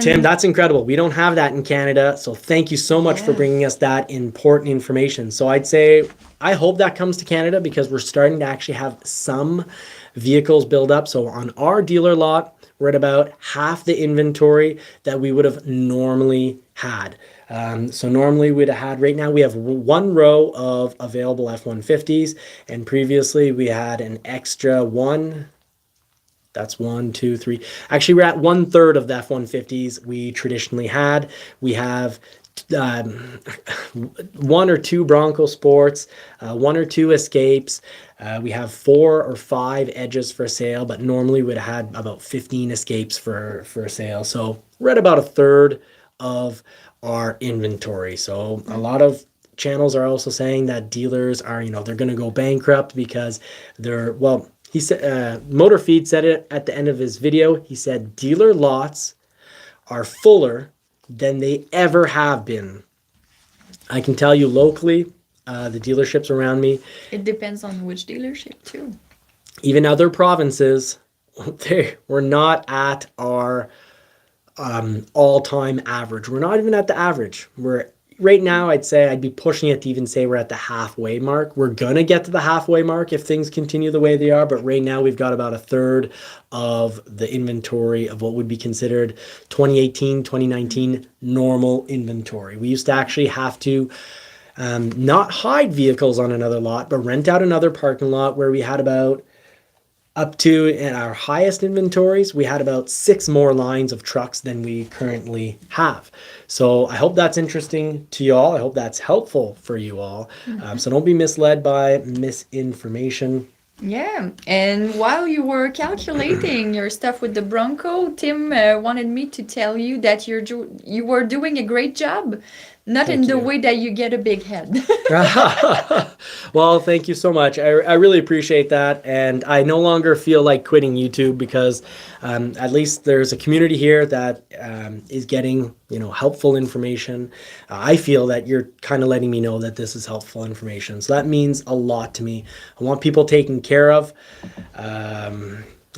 Tim, that's incredible. We don't have that in Canada. So thank you so much for bringing us that important information. So I'd say, I hope that comes to Canada because we're starting to actually have some vehicles build up. So on our dealer lot, we're at about half the inventory that we would have normally had. So normally we'd have had, right now we have one row of available F-150s, and previously we had an extra one. That's 1, 2, 3. Actually, we're at 1/3 of the F-150s we traditionally had. We have 1 or 2 Bronco Sports, 1 or 2 Escapes. We have 4 or 5 Edges for sale, but normally we'd have had about 15 Escapes for sale. So we're at about 1/3 of our inventory. So a lot of channels are also saying that dealers are, they're going to go bankrupt because he said, Motor Feed said it at the end of his video. He said dealer lots are fuller than they ever have been. I can tell you locally, the dealerships around me. It depends on which dealership too. Even other provinces, we're not at our all-time average. We're not even at the average. We're right now, I'd say I'd be pushing it to even say we're at the halfway mark. We're gonna get to the halfway mark if things continue the way they are, but right now we've got about 1/3 of the inventory of what would be considered 2018, 2019 normal inventory. We used to actually have to not hide vehicles on another lot, but rent out another parking lot where we had about up to, in our highest inventories, we had about 6 more lines of trucks than we currently have. So I hope that's interesting to you all. I hope that's helpful for you all. So don't be misled by misinformation. Yeah, and while you were calculating your stuff with the Bronco, Tim wanted me to tell you that you were doing a great job. Not in the way that you get a big head. Well, thank you so much. I really appreciate that. And I no longer feel like quitting YouTube because at least there's a community here that is getting, helpful information. I feel that you're kind of letting me know that this is helpful information. So that means a lot to me. I want people taken care of.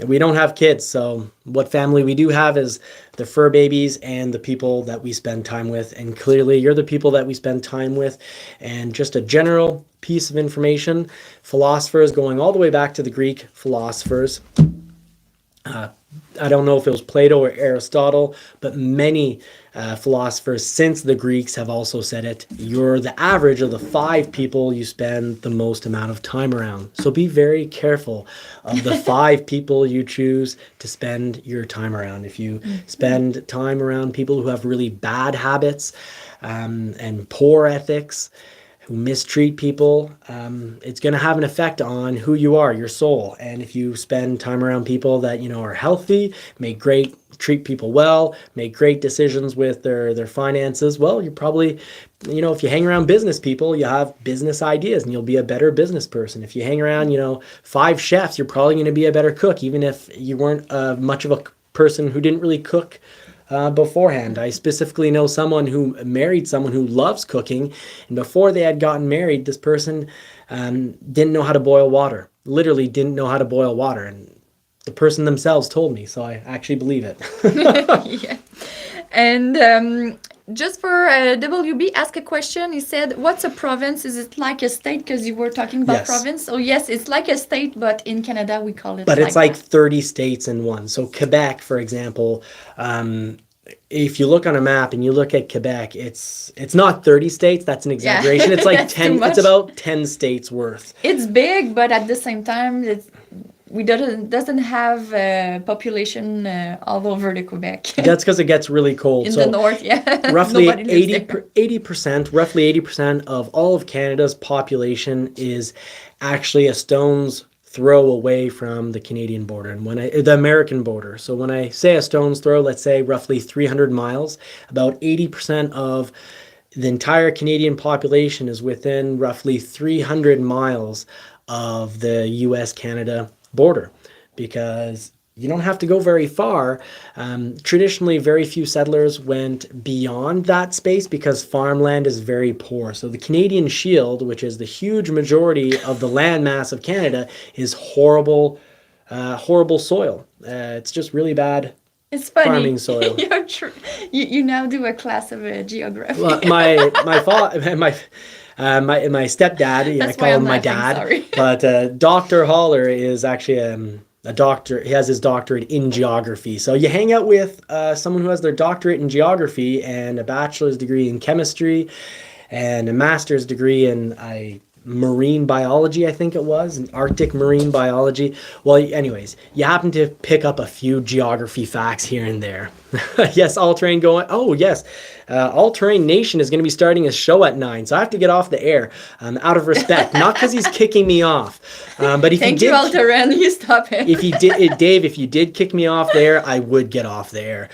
We don't have kids, so what family we do have is the fur babies and the people that we spend time with. And clearly, you're the people that we spend time with. And just a general piece of information, philosophers going all the way back to the Greek philosophers. I don't know if it was Plato or Aristotle, but many philosophers since the Greeks have also said it. You're the average of the 5 people you spend the most amount of time around. So be very careful of the 5 people you choose to spend your time around. If you spend time around people who have really bad habits and poor ethics, who mistreat people, it's going to have an effect on who you are, your soul. And if you spend time around people that, are healthy, treat people well, make great decisions with their finances, well, you're probably, if you hang around business people, you have business ideas and you'll be a better business person. If you hang around, 5 chefs, you're probably going to be a better cook, even if you weren't much of a person who didn't really cook beforehand. I specifically know someone who married someone who loves cooking, and before they had gotten married, this person didn't know how to boil water. Literally didn't know how to boil water. And the person themselves told me, so I actually believe it. Yeah. And just for WB, ask a question. He said, "What's a province? Is it like a state?" Because you were talking about Yes. province. Oh yes, it's like a state, but in Canada we call it. But it's like that. 30 states in one. So Quebec, for example, if you look on a map and you look at Quebec, it's not 30 states. That's an exaggeration. It's like That's too 10. It's much. about 10 states worth. It's big, but at the same time, we doesn't have population all over the Quebec. That's because it gets really cold. In so the north, yeah. roughly Nobody lives there. 80% of all of Canada's population is actually a stone's throw away from the Canadian border and the American border. So when I say a stone's throw, let's say roughly 300 miles, about 80% of the entire Canadian population is within roughly 300 miles of the US-Canada border, because you don't have to go very far. Traditionally, very few settlers went beyond that space because farmland is very poor. So the Canadian Shield, which is the huge majority of the land mass of Canada, is horrible soil. It's just really bad It's funny. farming soil. You now do a class of geography. Well, my stepdad, I That's call why him I'm my laughing, dad, sorry. but Dr. Holler is actually a doctor. He has his doctorate in geography. So you hang out with someone who has their doctorate in geography and a bachelor's degree in chemistry and a master's degree in marine biology, I think it was, in Arctic marine biology. Well, anyways, you happen to pick up a few geography facts here and there. Yes, All Terrain going. Oh, yes. All Terrain Nation is going to be starting a show at 9, so I have to get off the air out of respect, not because he's kicking me off. But if Thank he you, did, All Terrain. You stop him. if he did, Dave, if you did kick me off there, I would get off there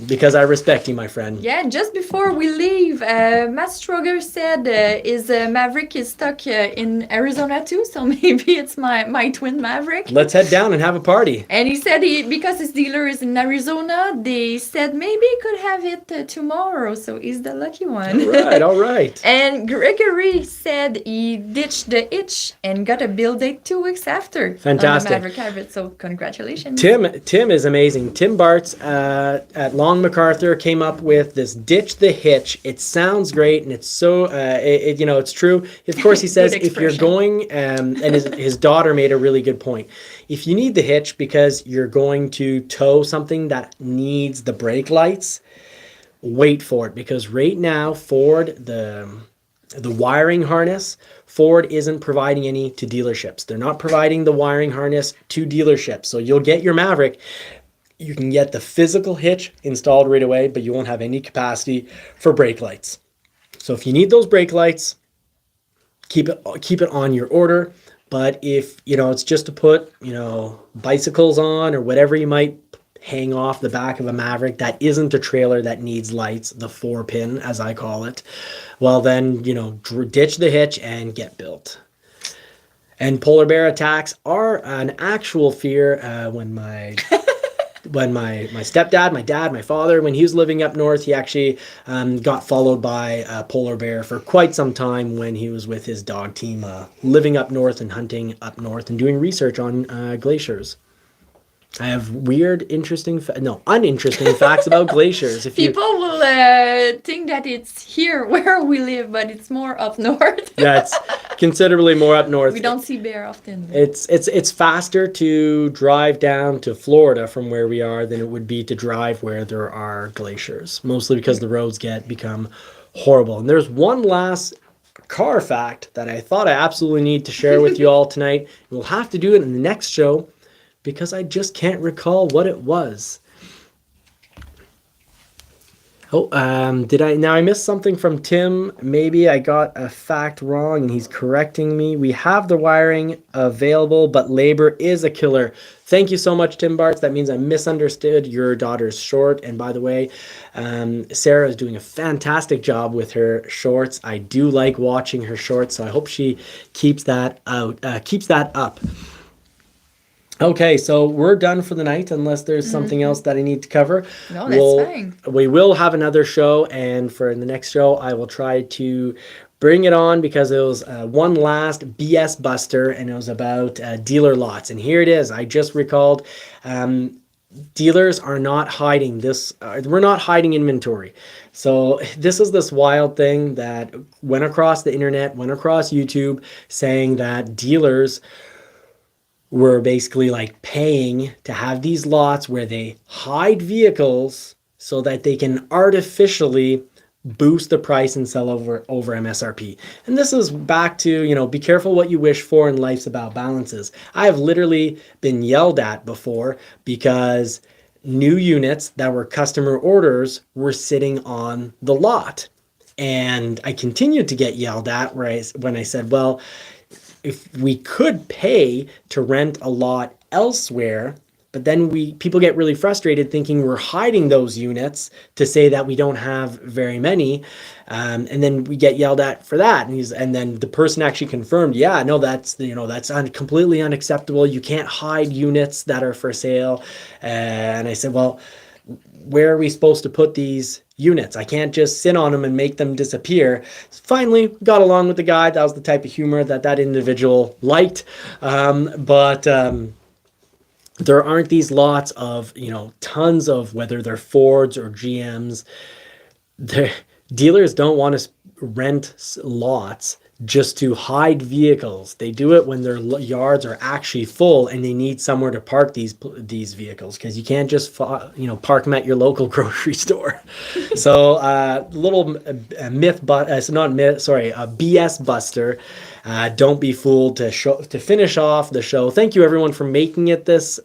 because I respect you, my friend. Yeah, just before we leave, Matt Stroger said his Maverick is stuck in Arizona too, so maybe it's my twin Maverick. Let's head down and have a party. And he said because his dealer is in Arizona, they said maybe he could have it tomorrow, so he's the lucky one. All right. And Gregory said he ditched the itch and got a build date 2 weeks after. Fantastic. On the Maverick Hybrid, so congratulations. Tim is amazing. Tim Bartz at Long MacArthur came up with this ditch the hitch. It sounds great, and it's so it's true. Of course, he says if you're going, and his daughter made a really good point. If you need the hitch because you're going to tow something that needs the brake lights, wait for it, because right now Ford, the wiring harness, Ford isn't providing any to dealerships. They're not providing the wiring harness to dealerships. So you'll get your Maverick. You can get the physical hitch installed right away, but you won't have any capacity for brake lights. So if you need those brake lights, keep it on your order. But if it's just to put bicycles on or whatever you might hang off the back of a Maverick that isn't a trailer that needs lights, the 4-pin as I call it, well then ditch the hitch and get built. And polar bear attacks are an actual fear. When my stepdad, my dad, my father, when he was living up north, he actually got followed by a polar bear for quite some time when he was with his dog team, living up north and hunting up north and doing research on glaciers. I have uninteresting facts about glaciers. People will think that it's here where we live, but it's more up north. Yeah, it's considerably more up north. We don't see bear often. It's faster to drive down to Florida from where we are than it would be to drive where there are glaciers, mostly because the roads become horrible. And there's one last car fact that I thought I absolutely need to share with you all tonight. We'll have to do it in the next show, because I just can't recall what it was. Oh, I missed something from Tim. Maybe I got a fact wrong and he's correcting me. We have the wiring available, but labor is a killer. Thank you so much, Tim Bartz. That means I misunderstood your daughter's short. And by the way, Sarah is doing a fantastic job with her shorts. I do like watching her shorts, so I hope she keeps that up. Okay, so we're done for the night unless there's something else that I need to cover. No, that's fine. We will have another show, and for the next show, I will try to Bring it on, because it was one last BS buster, and it was about dealer lots. And here it is. I just recalled. Dealers are not hiding this. We're not hiding inventory. So this is this wild thing that went across the internet, went across YouTube, saying that dealers were basically like paying to have these lots where they hide vehicles so that they can artificially boost the price and sell over MSRP. And this is back to, be careful what you wish for, and life's about balances. I have literally been yelled at before because new units that were customer orders were sitting on the lot. And I continued to get yelled at when I said, well, if we could pay to rent a lot elsewhere, but then people get really frustrated thinking we're hiding those units to say that we don't have very many, and then we get yelled at for that. And then the person actually confirmed, yeah, no, that's completely unacceptable. You can't hide units that are for sale. And I said, well, where are we supposed to put these units? I can't just sit on them and make them disappear. Finally, got along with the guy. That was the type of humor that individual liked. But there aren't these lots of, tons of, whether they're Fords or GMs. The dealers don't want to rent lots just to hide vehicles. They do it when their yards are actually full and they need somewhere to park these vehicles, because you can't just park them at your local grocery store. So little myth, but it's not myth. Sorry, a BS buster. Don't be fooled. To finish off the show, thank you everyone for making it this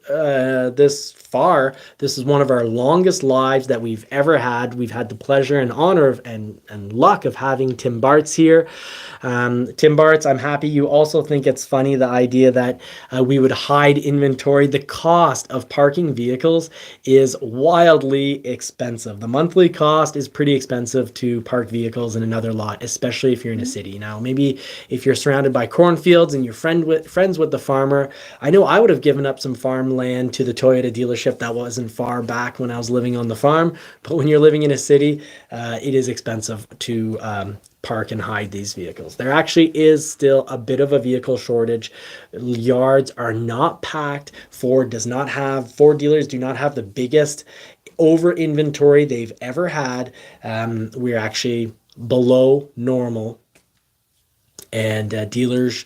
far. This is one of our longest lives that we've ever had. We've had the pleasure and honor and luck of having Tim Bartz here. Tim Bartz, I'm happy you also think it's funny, the idea that we would hide inventory. The cost of parking vehicles is wildly expensive. The monthly cost is pretty expensive to park vehicles in another lot, especially if you're in a city. Now, maybe if you're surrounded by cornfields and you're friends with the farmer, I know I would have given up some farmland to the Toyota dealership that wasn't far back when I was living on the farm. But when you're living in a city, it is expensive to park and hide these vehicles. There actually is still a bit of a vehicle shortage. Yards are not packed. Ford dealers do not have the biggest over inventory they've ever had. We're actually below normal. And dealers,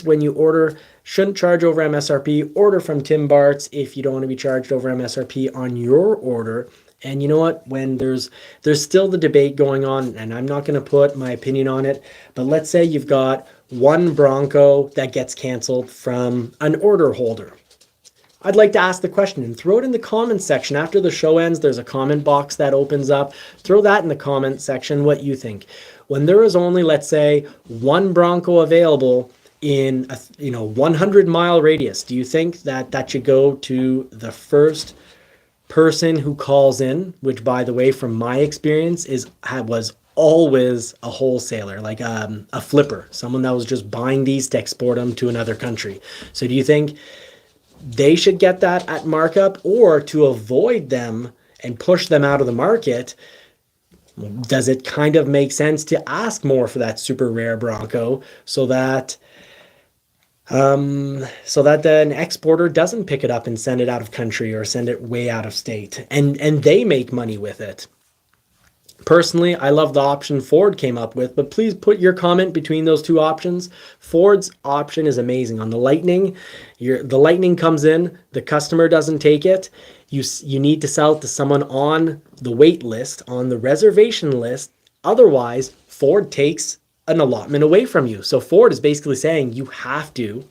when you order, shouldn't charge over MSRP. Order from Tim Bartz if you don't want to be charged over MSRP on your order. And you know what? When there's still the debate going on, and I'm not going to put my opinion on it, but let's say you've got one Bronco that gets canceled from an order holder. I'd like to ask the question and throw it in the comments section. After the show ends, there's a comment box that opens up. Throw that in the comment section, what you think. When there is only, let's say, one Bronco available in a 100-mile radius, do you think that should go to the first person who calls in, which, by the way, from my experience, was always a wholesaler, like a flipper, someone that was just buying these to export them to another country? So do you think they should get that at markup, or to avoid them and push them out of the market, does it kind of make sense to ask more for that super rare Bronco so that an exporter doesn't pick it up and send it out of country or send it way out of state, and they make money with it? Personally, I love the option Ford came up with, but please put your comment between those two options. Ford's option is amazing. On the Lightning, the Lightning comes in, the customer doesn't take it. You need to sell it to someone on the wait list, on the reservation list. Otherwise, Ford takes an allotment away from you. So Ford is basically saying you have to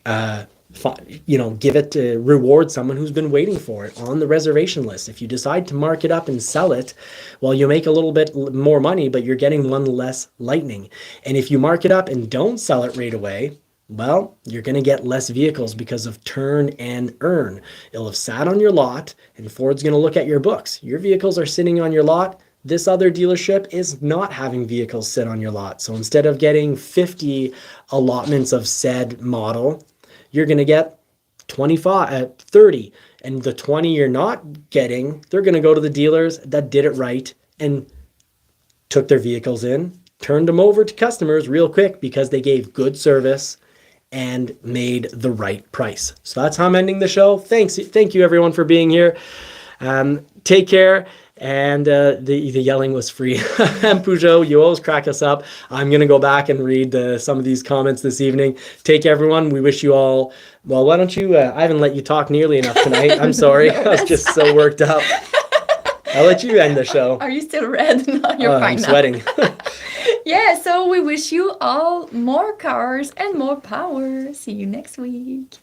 give it to reward someone who's been waiting for it on the reservation list. If you decide to mark it up and sell it, well, you make a little bit more money, but you're getting one less Lightning. And if you mark it up and don't sell it right away, well, you're going to get less vehicles because of turn and earn. It'll have sat on your lot, and Ford's going to look at your books. Your vehicles are sitting on your lot. This other dealership is not having vehicles sit on your lot. So instead of getting 50 allotments of said model, you're going to get 30. And the 20 you're not getting, they're going to go to the dealers that did it right and took their vehicles in, turned them over to customers real quick because they gave good service and made the right price. So that's how I'm ending the show. Thank you everyone for being here. Take care. And the yelling was free. And Peugeot, you always crack us up. I'm going to go back and read some of these comments this evening. Take care, everyone. We wish you all, well, why don't you, I haven't let you talk nearly enough tonight. I'm sorry. No, I was just so worked up. I'll let you end the show. Are you still red? No, you're fine I'm now. sweating. Yeah, so we wish you all more cars and more power. See you next week.